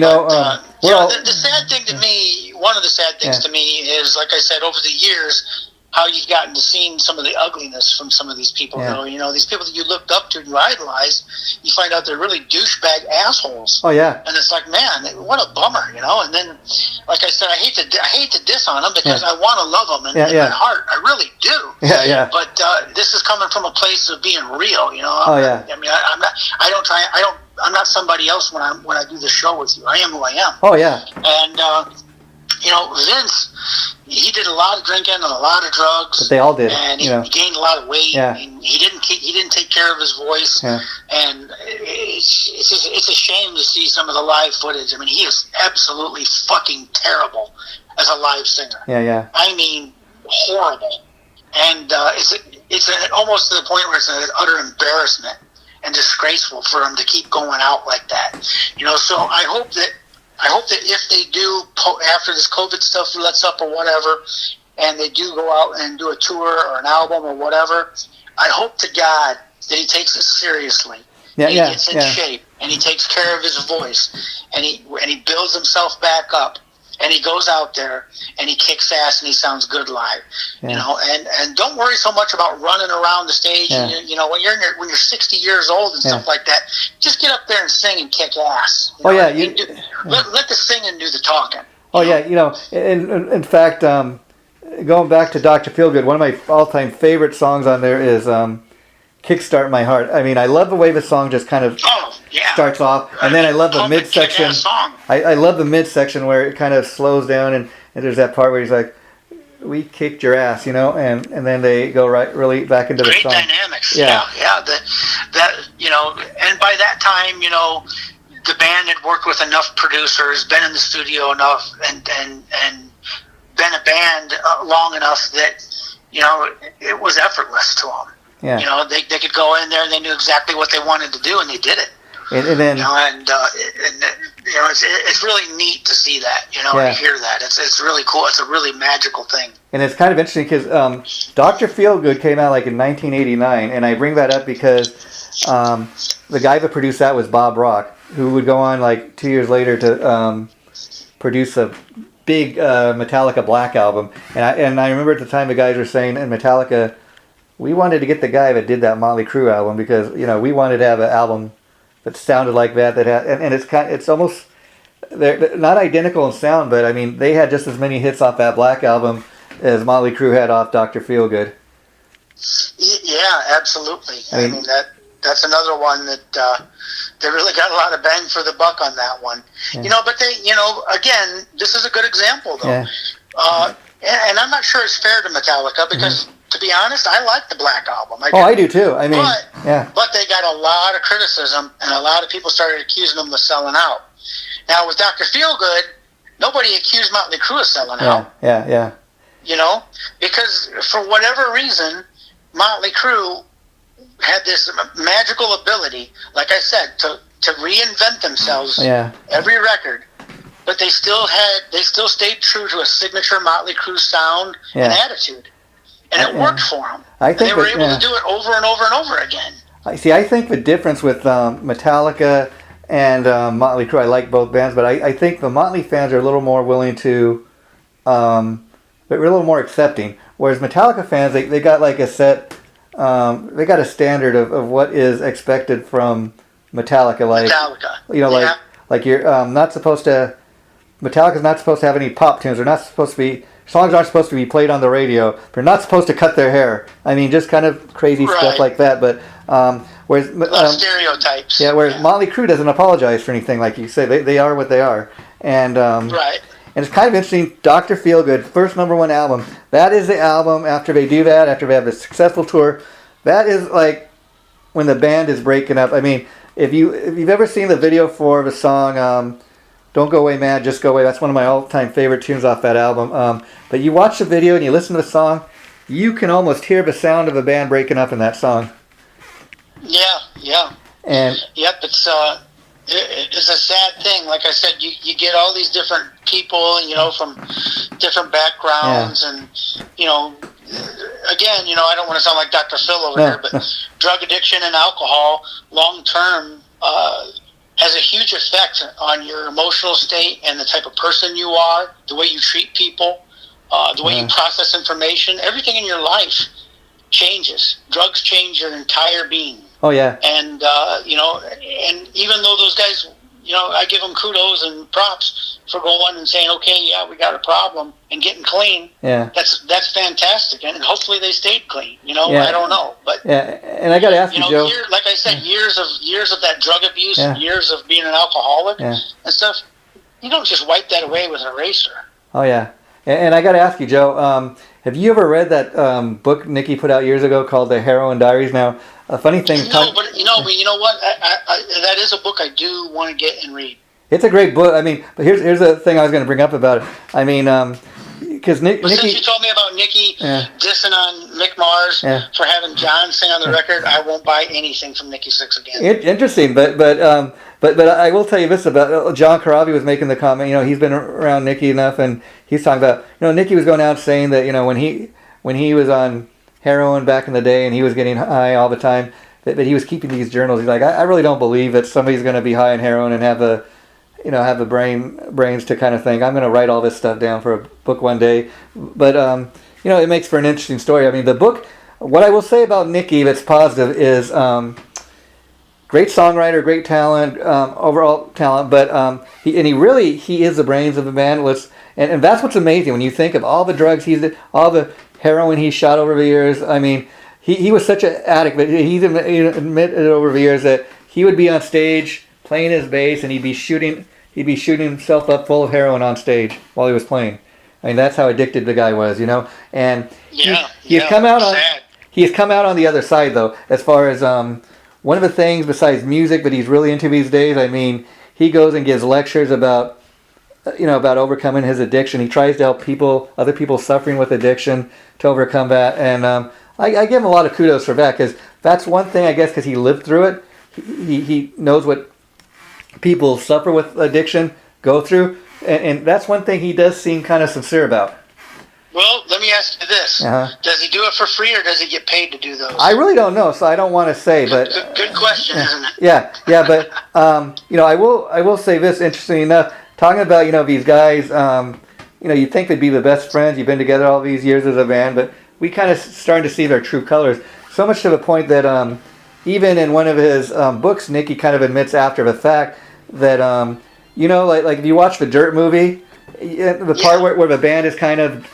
B: the sad thing to me, one of the sad things to me is, like I said, over the years, how you've gotten to see some of the ugliness from some of these people. These people that you looked up to and you idolized, you find out they're really douchebag assholes.
A: Oh yeah.
B: And it's like, man, what a bummer, And then, like I said, I hate to diss on them because I want to love them in my heart. I really do.
A: Yeah.
B: But this is coming from a place of being real.
A: Oh yeah.
B: I mean, I'm not somebody else when I do the show with you. I am who I am.
A: Oh yeah.
B: And Vince, he did a lot of drinking and a lot of drugs.
A: But they all did.
B: And he gained a lot of weight.
A: Yeah.
B: And he didn't take care of his voice.
A: Yeah.
B: And it's a shame to see some of the live footage. I mean, he is absolutely fucking terrible as a live singer.
A: Yeah.
B: I mean, horrible. And it's almost to the point where it's an utter embarrassment and disgraceful for him to keep going out like that. So I hope that if they do, after this COVID stuff lets up or whatever, and they do go out and do a tour or an album or whatever, I hope to God that he takes it seriously.
A: Yeah,
B: he gets in shape, and he takes care of his voice, and he builds himself back up, and he goes out there and he kicks ass and he sounds good live. And don't worry so much about running around the stage.
A: Yeah.
B: When you're 60 years old and stuff like that, just get up there and sing and kick ass.
A: Yeah,
B: let the singing do the talking.
A: In fact, going back to Dr. Feelgood, one of my all-time favorite songs on there is Kickstart My Heart. I mean, I love the way the song just kind of starts off, and then I love the midsection. I love the midsection where it kind of slows down, and there's that part where he's like, "We kicked your ass," and then they go really back into the song.
B: Great dynamics. Yeah. And by that time, the band had worked with enough producers, been in the studio enough, and been a band long enough that it was effortless to them.
A: Yeah.
B: They could go in there and they knew exactly what they wanted to do, and they did it.
A: And then
B: it's really neat to see that, to hear that. It's really cool. It's a really magical thing.
A: And it's kind of interesting because Dr. Feelgood came out like in 1989, and I bring that up because the guy that produced that was Bob Rock, who would go on like 2 years later to produce a big Metallica Black album. And I remember at the time the guys were saying in Metallica, we wanted to get the guy that did that Motley Crue album because we wanted to have an album that sounded like that had, and it's almost they're not identical in sound, but I mean they had just as many hits off that Black album as Motley Crue had off Dr. Feelgood.
B: Yeah, absolutely. I mean that's another one that they really got a lot of bang for the buck on that one.
A: Yeah.
B: But they again, this is a good example though.
A: Yeah.
B: And I'm not sure it's fair to Metallica because. Mm-hmm. To be honest, I like the Black Album.
A: I do too. I mean,
B: but they got a lot of criticism, and a lot of people started accusing them of selling out. Now, with Dr. Feelgood, nobody accused Motley Crue of selling out.
A: Yeah.
B: Because for whatever reason, Motley Crue had this magical ability, like I said, to reinvent themselves every record. but they still stayed true to a signature Motley Crue sound and attitude, and it worked for them. They were able to do it over and over and over again.
A: I think the difference with Metallica and Motley Crue, I like both bands, but I think the Motley fans are a little more willing to, but we're a little more accepting. Whereas Metallica fans, they got like a set, they got a standard of what is expected from Metallica. Like Metallica. Like you're not supposed to. Metallica's not supposed to have any pop tunes. They're not supposed to be. Songs aren't supposed to be played on the radio. They're not supposed to cut their hair. I mean, just kind of crazy stuff like that. But whereas
B: stereotypes.
A: Yeah, whereas Motley Crue doesn't apologize for anything, like you say. They are what they are, and and it's kind of interesting. Dr. Feelgood, first #1 album. That is the album after they do that. After they have a successful tour, that is like when the band is breaking up. I mean, if you've ever seen the video for the song. Don't Go Away Mad, Just Go Away. That's one of my all-time favorite tunes off that album. But you watch the video and you listen to the song, you can almost hear the sound of a band breaking up in that song.
B: Yeah.
A: And
B: it's a sad thing. Like I said, you get all these different people, from different backgrounds, and again, I don't want to sound like Dr. Phil over here, but drug addiction and alcohol, long term. Has a huge effect on your emotional state and the type of person you are, the way you treat people, the way you process information. Everything in your life changes. Drugs change your entire being.
A: Oh, yeah.
B: And, and even though those guys, I give them kudos and props for going and saying, okay, yeah, we got a problem, and getting clean.
A: Yeah.
B: That's fantastic. And hopefully they stayed clean. I don't know. But
A: and I got to ask you, Joe.
B: Like I said, years of that drug abuse, years of being an alcoholic and stuff, you don't just wipe that away with an eraser.
A: Oh, yeah. And I got to ask you, Joe, have you ever read that book Nikki put out years ago called The Heroin Diaries? Now, a funny thing...
B: No, but you know what? That is a book I do want to get and read.
A: It's a great book. I mean, but here's the thing I was going to bring up about it. I mean, because Nikki...
B: Since you told me about Nikki dissing on Mick Mars for having John sing on the record, I won't buy anything from Nikki Sixx again.
A: Interesting, but I will tell you this about John Corabi was making the comment. He's been around Nikki enough, and he's talking about Nikki was going out saying that when he was on heroin back in the day and he was getting high all the time, that he was keeping these journals. He's like, I really don't believe that somebody's going to be high on heroin and have the brains to kind of think, I'm going to write all this stuff down for a book one day. But, it makes for an interesting story. I mean, the book, what I will say about Nikki that's positive is great songwriter, great talent, overall talent, but he is the brains of the band. And that's what's amazing when you think of all the drugs all the heroin he shot over the years. I mean, he was such an addict, but he's admitted over the years that he would be on stage playing his bass and he'd be shooting himself up full of heroin on stage while he was playing. I mean, that's how addicted the guy was, And he has come out on the other side, though, as far as one of the things besides music that he's really into these days. I mean, he goes and gives lectures about overcoming his addiction. He tries to help other people suffering with addiction to overcome that. And I give him a lot of kudos for that, because that's one thing, I guess, because he lived through it. He knows what people suffer with addiction go through. And that's one thing he does seem kind of sincere about.
B: Well, let me ask you this. Does he do it for free, or does he get paid to do those?
A: I really don't know, so I don't want to say. But
B: good question, isn't it?
A: Yeah, but I will say this, interesting enough, talking about these guys, you think they'd be the best friends. You've been together all these years as a band, but we kind of starting to see their true colors. So much to the point that even in one of his books, Nikki kind of admits after the fact that like if you watch the Dirt movie, the part where the band is kind of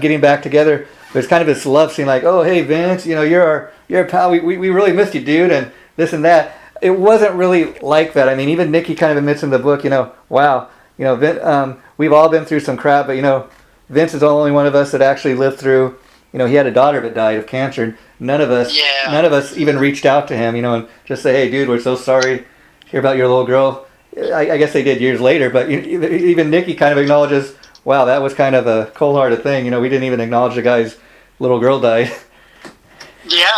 A: getting back together, there's kind of this love scene, like, oh, hey, Vince, you're a pal, we really missed you, dude, and this and that. It wasn't really like that. I mean, even Nikki kind of admits in the book, wow, we've all been through some crap, but Vince is the only one of us that actually lived through. He had a daughter that died of cancer. None of us even reached out to him, and just say, hey, dude, we're so sorry to hear about your little girl. I guess they did years later, but even Nikki kind of acknowledges, wow, that was kind of a cold-hearted thing. We didn't even acknowledge the guy's little girl died.
B: Yeah,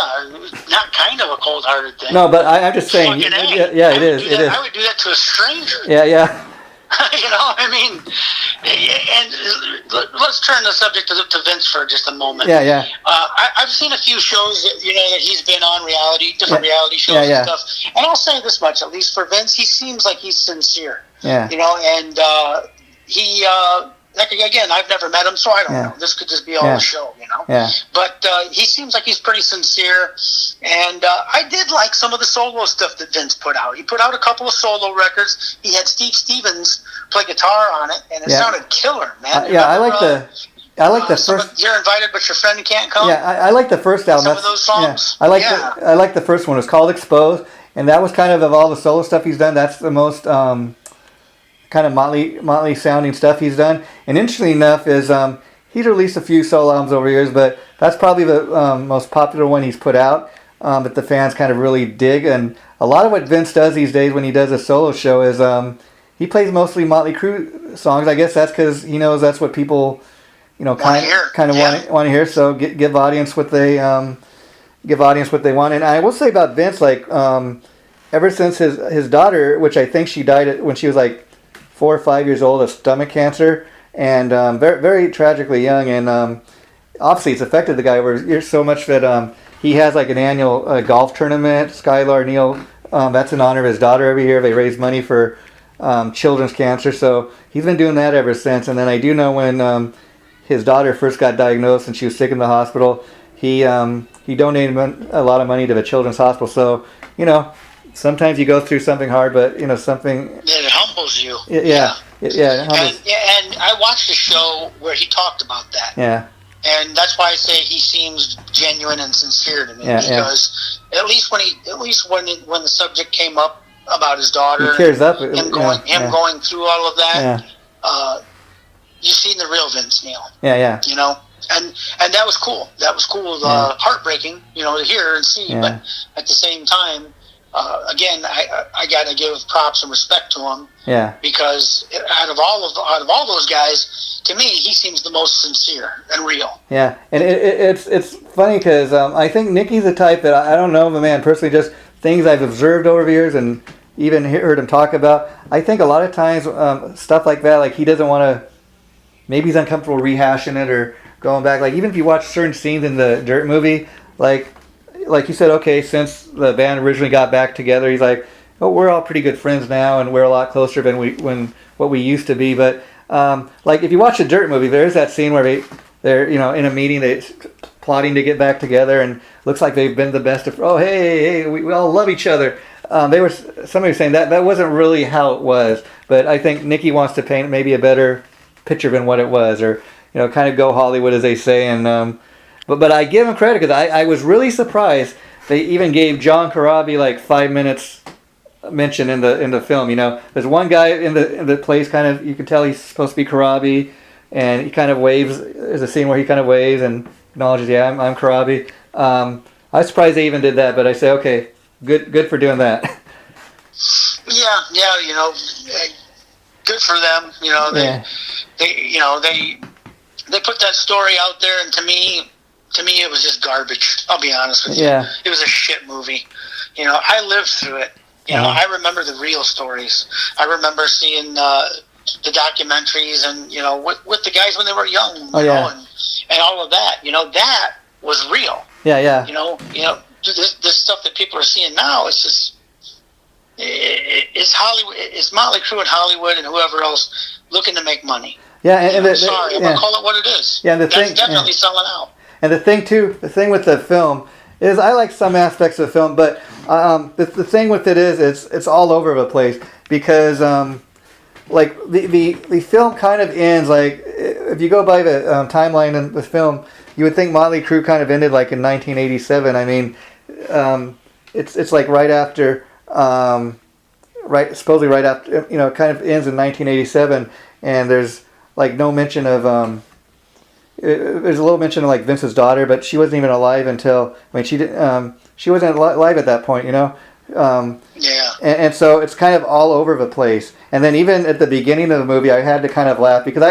B: not kind of a cold-hearted thing.
A: No, but I'm just saying.
B: It is.
A: It is.
B: I would do that to a stranger.
A: Yeah.
B: I mean, and let's turn the subject to Vince for just a moment.
A: Yeah, yeah.
B: I've seen a few shows that, that he's been on different reality shows and stuff. And I'll say this much, at least for Vince, he seems like he's sincere.
A: Yeah.
B: And he, again, I've never met him, so I don't know. This could just be all a show,
A: Yeah.
B: But he seems like he's pretty sincere. And I did like some of the solo stuff that Vince put out. He put out a couple of solo records. He had Steve Stevens play guitar on it, and it sounded killer, man.
A: I like the first.
B: You're invited, but your friend can't come.
A: Yeah, I like the first album.
B: Some of those songs.
A: Yeah, I like the first one. It's called Exposed, and that was kind of all the solo stuff he's done. That's the most kind of Motley sounding stuff he's done. And interestingly enough, is he's released a few solo albums over the years, but that's probably the most popular one he's put out that the fans kind of really dig. And a lot of what Vince does these days when he does a solo show is he plays mostly Motley Crue songs. I guess that's because he knows that's what people kind of want to hear. So give audience what they want. And I will say about Vince, like ever since his daughter, which I think she died when she was like 4 or 5 years old, of stomach cancer, and very, very tragically young. And obviously, it's affected the guy over so much that he has like an annual golf tournament. Skylar Neal, that's in honor of his daughter every year. They raise money for children's cancer, so he's been doing that ever since. And then I do know when his daughter first got diagnosed and she was sick in the hospital, he donated a lot of money to the children's hospital. So sometimes you go through something hard, but something
B: it humbles you.
A: Yeah.
B: And I watched a show where he talked about that.
A: Yeah.
B: And that's why I say he seems genuine and sincere to me, because at least when the subject came up about his daughter,
A: he tears up.
B: Him going through all of that. You've seen the real Vince Neil.
A: Yeah.
B: And that was cool. That was cool. Heartbreaking, to hear and see. But at the same time, again, I got to give props and respect to him.
A: Yeah. Because
B: out of all those guys, to me, he seems the most sincere and real.
A: Yeah, and it's funny because I think Nicky's the type that I don't know the man personally, just things I've observed over the years and even heard him talk about. I think a lot of times stuff like that, like he doesn't want to. Maybe he's uncomfortable rehashing it or going back. Like even if you watch certain scenes in the Dirt movie, like you said, okay, since the band originally got back together, he's like, oh, we're all pretty good friends now, and we're a lot closer than what we used to be. But like if you watch the Dirt movie, there's that scene where they're in a meeting, they're plotting to get back together, and looks like they've been the best of. Oh, hey, we all love each other. Somebody was saying that wasn't really how it was, but I think Nicky wants to paint maybe a better picture than what it was, or kind of go Hollywood, as they say. And but I give him credit because I was really surprised they even gave John Corabi like 5 minutes mention in the film. There's one guy in the place, kind of, you can tell he's supposed to be Corabi, and he kind of waves. There's a scene where he kind of waves and acknowledges, I'm Corabi. I was surprised they even did that, but I say, okay, good for doing that.
B: Yeah, good for them. They put that story out there, and to me it was just garbage. I'll be honest with you.
A: Yeah.
B: It was a shit movie. I lived through it. I remember the real stories. I remember seeing the documentaries and with the guys when they were young, and all of that. That was real.
A: Yeah.
B: This stuff that people are seeing now, it's just it's Hollywood. It's Motley Crue in Hollywood and whoever else looking to make money.
A: Yeah,
B: I'm gonna call it what it is.
A: Yeah, and
B: that's definitely selling out.
A: And the thing with the film is, I like some aspects of the film, but the thing with it is it's all over the place because like the film kind of ends, like if you go by the timeline in the film, you would think Motley Crue kind of ended like in 1987. I mean, it's like right after, supposedly right after, it kind of ends in 1987, and there's like no mention of there's a little mention of like Vince's daughter, but she wasn't even alive until, she wasn't alive at that point, and so it's kind of all over the place. And then even at the beginning of the movie, I had to kind of laugh because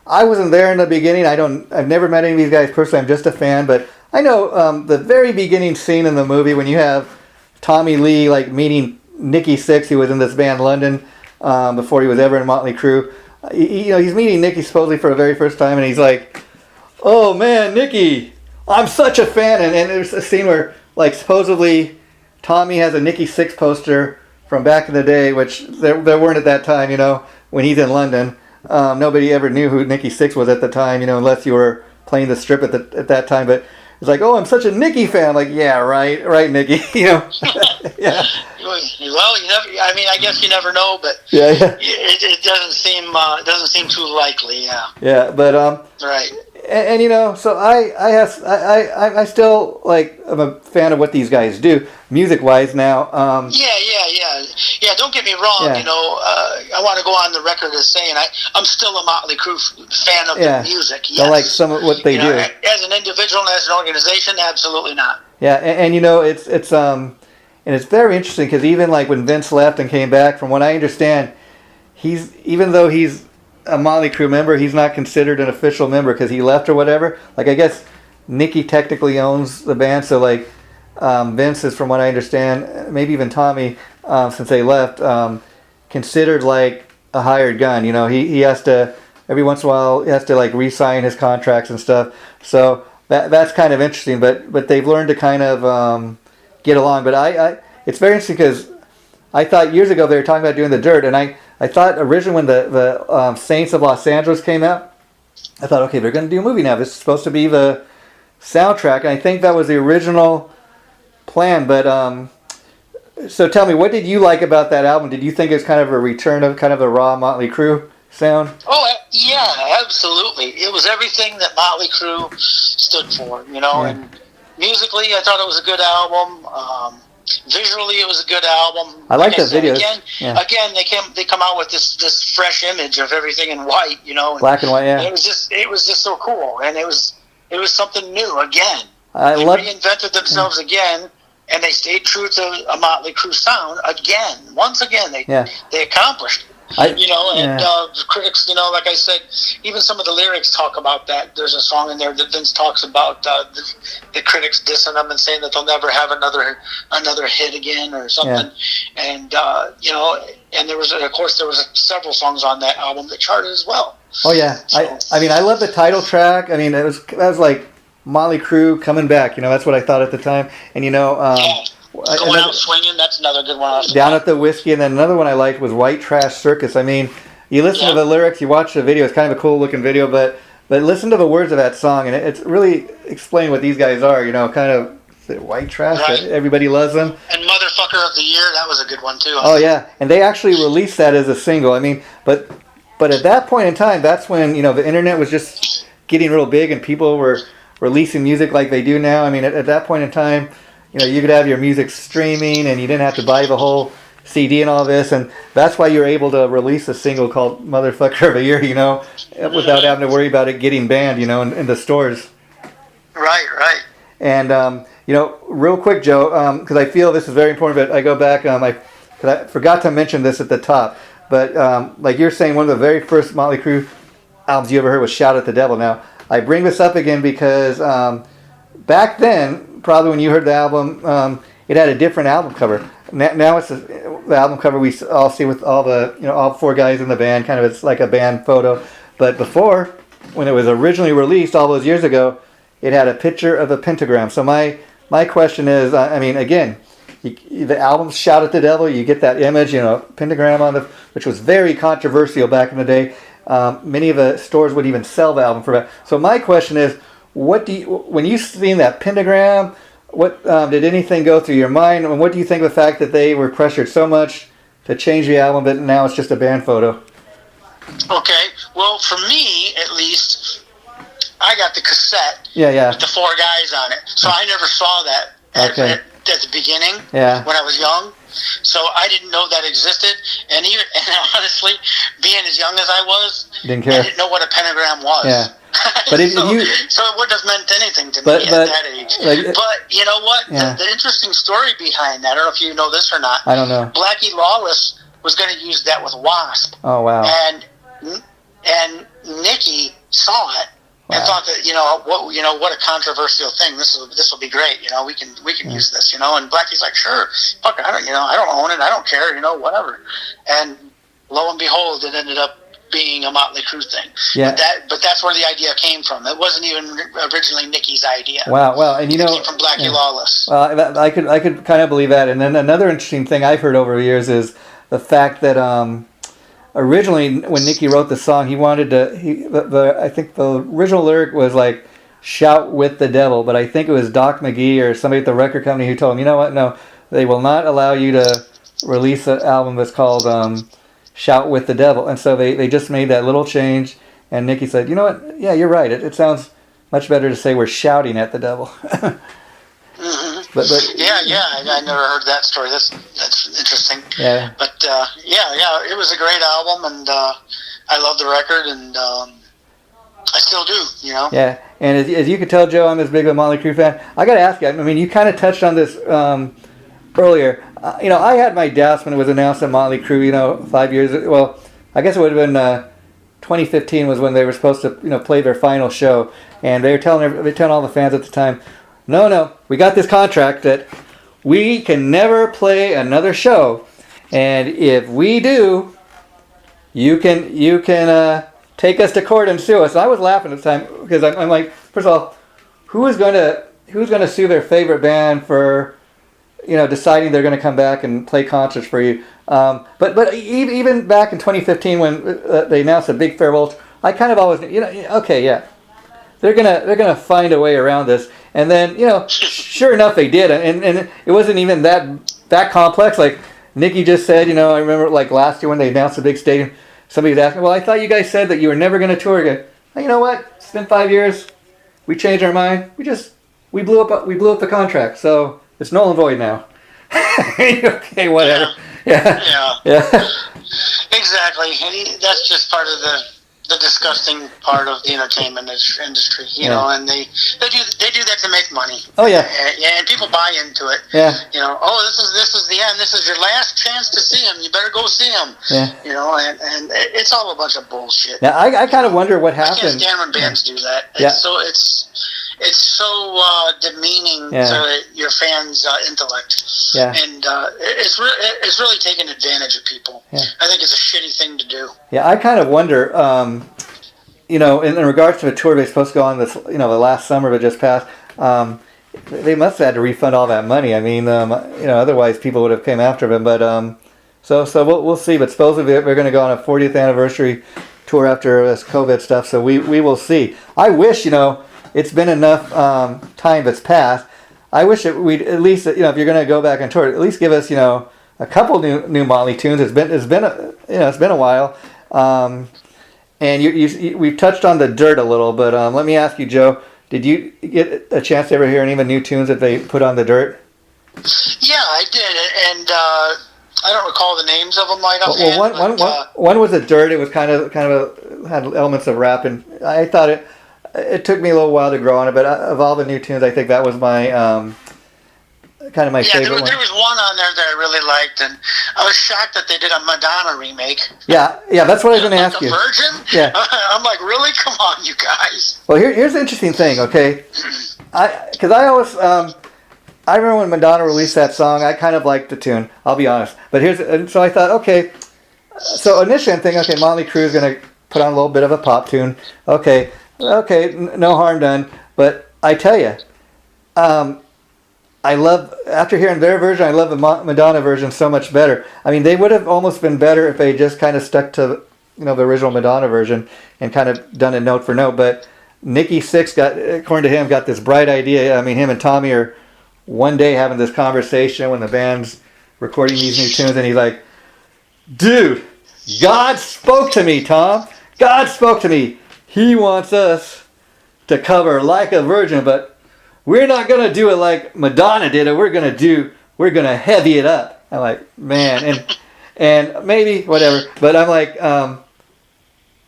A: I wasn't there in the beginning. I've never met any of these guys personally. I'm just a fan, but I know the very beginning scene in the movie when you have Tommy Lee like meeting Nikki Sixx, who was in this band London, before he was ever in Motley Crue. He's meeting Nicky supposedly for the very first time, and he's like, "Oh man, Nicky, I'm such a fan." And there's a scene where, like, supposedly Tommy has a Nicky Six poster from back in the day, which there weren't at that time, when he's in London. Nobody ever knew who Nicky Six was at the time, unless you were playing the strip at that time. But it's like, "Oh, I'm such a Nicky fan." I'm like, "Yeah, right, Nicky." Yeah.
B: Well, you never. I mean, I guess you never know, but
A: Yeah.
B: It doesn't seem too likely. Yeah.
A: Yeah, but
B: Right.
A: And so I still, like, I'm a fan of what these guys do music wise now.
B: Yeah. Don't get me wrong.
A: Yeah.
B: I want to go on the record as saying I'm still a Motley Crue fan of the music. Yes.
A: I like some of what they do.
B: As an individual and as an organization, absolutely not.
A: Yeah, and it's very interesting because even like when Vince left and came back, from what I understand, even though he's a Motley Crue member, he's not considered an official member because he left or whatever. Like, I guess Nicky technically owns the band, so like Vince is, from what I understand, maybe even Tommy, since they left, considered like a hired gun. He has to, every once in a while, he has to like re-sign his contracts and stuff. So that's kind of interesting. But they've learned to kind of get along. But it's very interesting because I thought years ago they were talking about doing the Dirt, and I thought originally when the Saints of Los Angeles came out, I thought, okay, they're going to do a movie now. This is supposed to be the soundtrack, and I think that was the original plan. But so tell me, what did you like about that album? Did you think it was kind of a return of kind of the raw Motley Crue sound?
B: Oh, yeah, absolutely. It was everything that Motley Crue stood for, and musically, I thought it was a good album. Visually, it was a good album.
A: I like the videos.
B: Again, they come out with this fresh image of everything in white, and
A: black and white. Yeah,
B: it was just so cool, and it was something new again. They reinvented themselves again, and they stayed true to a Motley Crue sound again. Once again, they accomplished it. The critics, like I said, even some of the lyrics talk about that. There's a song in there that Vince talks about the critics dissing them and saying that they'll never have another hit again or something. Yeah. And and there was several songs on that album that charted as well.
A: Oh yeah, so, I mean I love the title track. I mean that was like Motley Crue coming back. That's what I thought at the time. And
B: Going Out Swinging, that's another good one.
A: Down at the Whiskey, and then another one I liked was White Trash Circus. I mean, you listen to the lyrics, you watch the video, it's kind of a cool looking video, but listen to the words of that song, and it's really explaining what these guys are, kind of white trash, right. Everybody loves them.
B: And Motherfucker of the Year, that was a good one too.
A: Oh yeah, and they actually released that as a single. I mean, but at that point in time, that's when, the internet was just getting real big and people were releasing music like they do now. I mean, at that point in time, you could have your music streaming and you didn't have to buy the whole CD and all this, and that's why you were able to release a single called Motherfucker of the Year, without having to worry about it getting banned, in the stores.
B: Right.
A: And, real quick, Joe, because I feel this is very important, but I go back, I forgot to mention this at the top, but like you're saying, one of the very first Motley Crue albums you ever heard was Shout at the Devil. Now, I bring this up again because back then, probably when you heard the album, it had a different album cover. Now it's the album cover we all see with all the, all four guys in the band, kind of it's like a band photo. But before, when it was originally released all those years ago, it had a picture of a pentagram. So my question is, I mean, again, the album's Shout at the Devil, you get that image, pentagram on which was very controversial back in the day. Many of the stores would even sell the album for that. So my question is, when you seen that pentagram, what did anything go through your mind, and what do you think of the fact that they were pressured so much to change the album, but now it's just a band photo?
B: Okay, well, for me at least, I got the cassette with the four guys on it, so I never saw that at the beginning when I was young. So I didn't know that existed, and honestly, being as young as I was, I didn't know what a pentagram was. Yeah. But so it wouldn't have meant anything to me at that age. But you know what? Yeah. The interesting story behind that, I don't know if you know this or not.
A: I don't know.
B: Blackie Lawless was going to use that with Wasp.
A: Oh wow!
B: And Nicky saw it and thought that what a controversial thing. This will be great. We can use this. And Blackie's like, sure, fuck, I don't own it. I don't care. Whatever. And lo and behold, it ended up being a Motley Crue thing.
A: Yeah.
B: But that's where the idea came from. It wasn't even originally Nicky's idea.
A: Wow. Well, and
B: it came from Blackie Lawless.
A: Well, I could kind of believe that. And then another interesting thing I've heard over the years is the fact that originally when Nicky wrote the song, he wanted to. I think the original lyric was like "shout with the devil," but I think it was Doc McGee or somebody at the record company who told him, you know what? No, they will not allow you to release an album that's called "Shout with the Devil," and so they just made that little change. And Nicky said, you know what? Yeah, you're right. It sounds much better to say we're shouting at the devil.
B: Mm-hmm.
A: But
B: I never heard that story. That's interesting.
A: Yeah.
B: But it was a great album, and I love the record, and I still do. You know.
A: Yeah, and as you could tell, Joe, I'm as big of a Motley Crue fan. I got to ask you. I mean, you kind of touched on this earlier. I had my doubts when it was announced that Motley Crue, 5 years. Well, I guess it would have been 2015 was when they were supposed to, play their final show, and they were telling all the fans at the time, no, we got this contract that we can never play another show, and if we do, you can take us to court and sue us. And I was laughing at the time because I'm like, first of all, who's going to sue their favorite band for deciding they're going to come back and play concerts for you? But even back in 2015 when they announced a big farewell, I kind of always okay, yeah, they're gonna find a way around this. And then sure enough they did, and it wasn't even that complex. Like Nicky just said, I remember like last year when they announced the big stadium, somebody was asking, well, I thought you guys said that you were never going to tour again. Well, you know what? It's been 5 years. We changed our mind. We blew up the contract, so it's null and void now. Okay, whatever. Yeah.
B: Exactly. And that's just part of the disgusting part of the entertainment industry, and they do that to make money.
A: Oh yeah.
B: And people buy into it.
A: Yeah.
B: This is the end. This is your last chance to see him. You better go see him.
A: Yeah.
B: And it's all a bunch of bullshit.
A: Now I kind of wonder what happened.
B: I can't stand when bands do that.
A: Yeah.
B: It's so demeaning to your fans' intellect.
A: Yeah.
B: And it's really taking advantage of people.
A: Yeah.
B: I think it's a shitty thing to do.
A: Yeah, I kind of wonder, in regards to a tour they're supposed to go on this, the last summer that just passed, they must have had to refund all that money. I mean, otherwise people would have came after them. But so we'll see. But supposedly they're going to go on a 40th anniversary tour after this COVID stuff. So we will see. I wish, it's been enough time that's passed. I wish we'd at least, if you're going to go back on tour, at least give us, a couple new Motley tunes. It's been a while. And we've touched on the Dirt a little, but let me ask you, Joe, did you get a chance to ever hear any of the new tunes that they put on the Dirt?
B: Yeah, I did, and I don't recall the names of them right offhand.
A: Well, one was the Dirt. It was kind of had elements of rap, and I thought it took me a little while to grow on it, but of all the new tunes, I think that was my kind of my favorite one.
B: There was one on there that I really liked, and I was shocked that they did a Madonna remake.
A: Yeah, that's what I was going to ask you.
B: Virgin?
A: Yeah.
B: I'm like, really? Come on, you guys.
A: Well, here's the interesting thing, okay? Because I always, I remember when Madonna released that song, I kind of liked the tune, I'll be honest. But so I thought, okay, so initially I'm thinking, okay, Motley Crue is going to put on a little bit of a pop tune. Okay, no harm done. But I tell you, I love, after hearing their version, I love the Madonna version so much better. I mean, they would have almost been better if they just kind of stuck to, the original Madonna version and kind of done it note for note. But Nikki Sixx according to him, got this bright idea. I mean, him and Tommy are one day having this conversation when the band's recording these new tunes, and he's like, dude, God spoke to me, Tom. God spoke to me. He wants us to cover Like a Virgin, but we're not going to do it like Madonna did it. We're going to heavy it up. I'm like, man, and maybe whatever. But I'm like,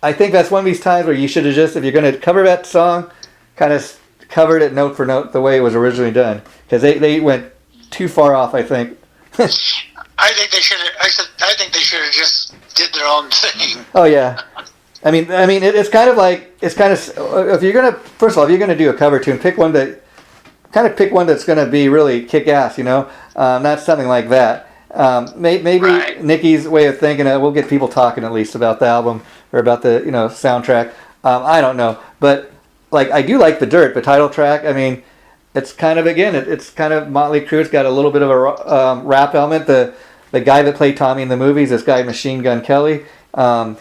A: I think that's one of these times where you should have just, if you're going to cover that song, kind of covered it note for note the way it was originally done. Because they went too far off, I think.
B: I think they should have just did their own thing.
A: Oh yeah. I mean, it's kind of like, if you're gonna do a cover tune, pick one that's gonna be really kick ass, not something like that. Maybe
B: Right.
A: Nicky's way of thinking, we'll get people talking at least about the album or about the soundtrack. I don't know, but like I do like the Dirt, the title track. I mean, it's kind of it's kind of Motley Crue. It's got a little bit of a rap element. The guy that played Tommy in the movies, this guy Machine Gun Kelly,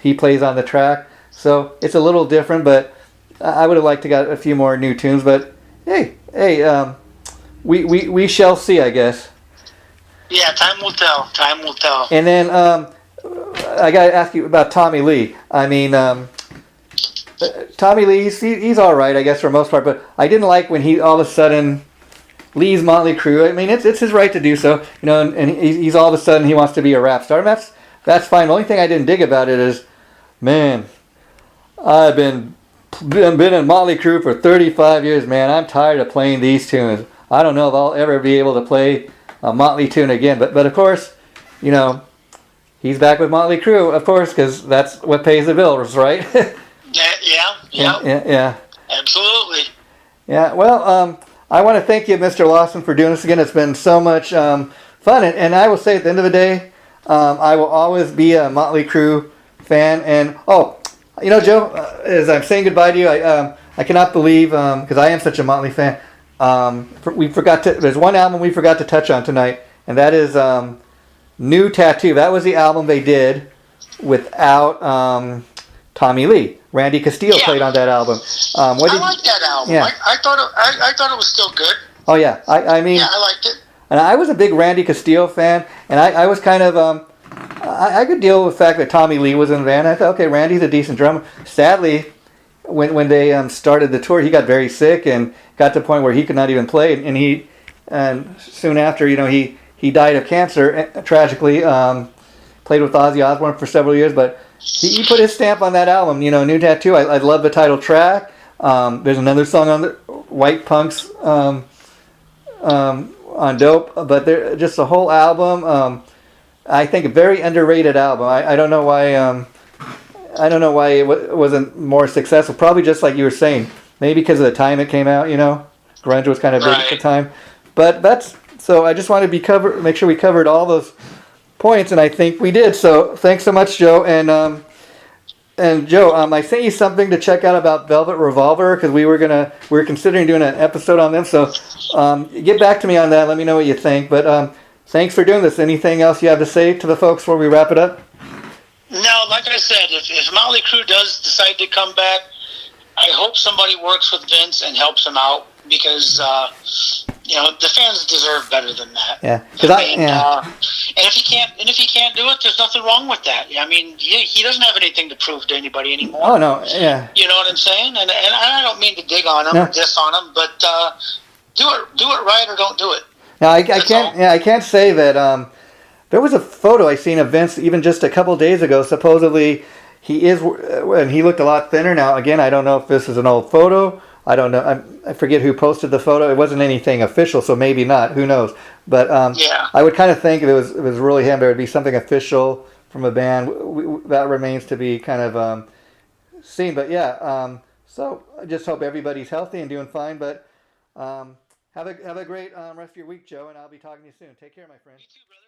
A: he plays on the track. So it's a little different, but I would have liked to got a few more new tunes. But hey, we shall see, I guess.
B: Yeah, time will tell. Time will tell.
A: And then I got to ask you about Tommy Lee. I mean, Tommy Lee, he's all right, I guess, for the most part. But I didn't like when he all of a sudden leaves Motley Crue. I mean, it's his right to do so, and he's all of a sudden he wants to be a rap star. And that's fine. The only thing I didn't dig about it is, man, I've been in Motley Crue for 35 years, man. I'm tired of playing these tunes. I don't know if I'll ever be able to play a Motley tune again. But of course, he's back with Motley Crue, of course, because that's what pays the bills, right?
B: Yeah. Absolutely.
A: Yeah, well, I want to thank you, Mr. Lawson, for doing this again. It's been so much fun. And I will say, at the end of the day, I will always be a Motley Crue fan. And, Joe, as I'm saying goodbye to you, I cannot believe, because I am such a Motley fan, there's one album we forgot to touch on tonight, and that is New Tattoo. That was the album they did without Tommy Lee. Randy Castillo played on that album.
B: I like that album.
A: Yeah.
B: I thought it was still good.
A: Oh yeah, I mean,
B: I liked it.
A: And I was a big Randy Castillo fan, and I was kind of I could deal with the fact that Tommy Lee was in the band. I thought, okay, Randy's a decent drummer. Sadly, when they started the tour, he got very sick and got to the point where he could not even play, and soon after, he died of cancer tragically. Played with Ozzy Osbourne for several years, but he put his stamp on that album, New Tattoo. I love the title track. There's another song on the White Punks on Dope, but just the whole album. I think a very underrated album. I don't know why. I don't know why it wasn't more successful. Probably just like you were saying, maybe because of the time it came out. Grunge was kind of big at the time. But so. I just wanted to make sure we covered all those points, and I think we did. So thanks so much, Joe. And Joe, I sent you something to check out about Velvet Revolver because we were considering doing an episode on them. So get back to me on that. Let me know what you think. But thanks for doing this. Anything else you have to say to the folks before we wrap it up?
B: No, like I said, if Motley Crue does decide to come back, I hope somebody works with Vince and helps him out because the fans deserve better than that.
A: Yeah,
B: and if he can't do it, there's nothing wrong with that. I mean, he doesn't have anything to prove to anybody anymore.
A: Oh no, yeah.
B: You know what I'm saying? And I don't mean to dig on him or diss on him, but do it right or don't do it.
A: Now I can't. Yeah, I can't say that. There was a photo I seen of Vince even just a couple days ago. Supposedly and he looked a lot thinner now. Again, I don't know if this is an old photo. I don't know. I forget who posted the photo. It wasn't anything official, so maybe not. Who knows? But I would kind of think if it was really him, there would be something official from a band. That remains to be kind of seen. But yeah, so I just hope everybody's healthy and doing fine. But have a great rest of your week, Joe, and I'll be talking to you soon. Take care, my friend.
B: You too, brother.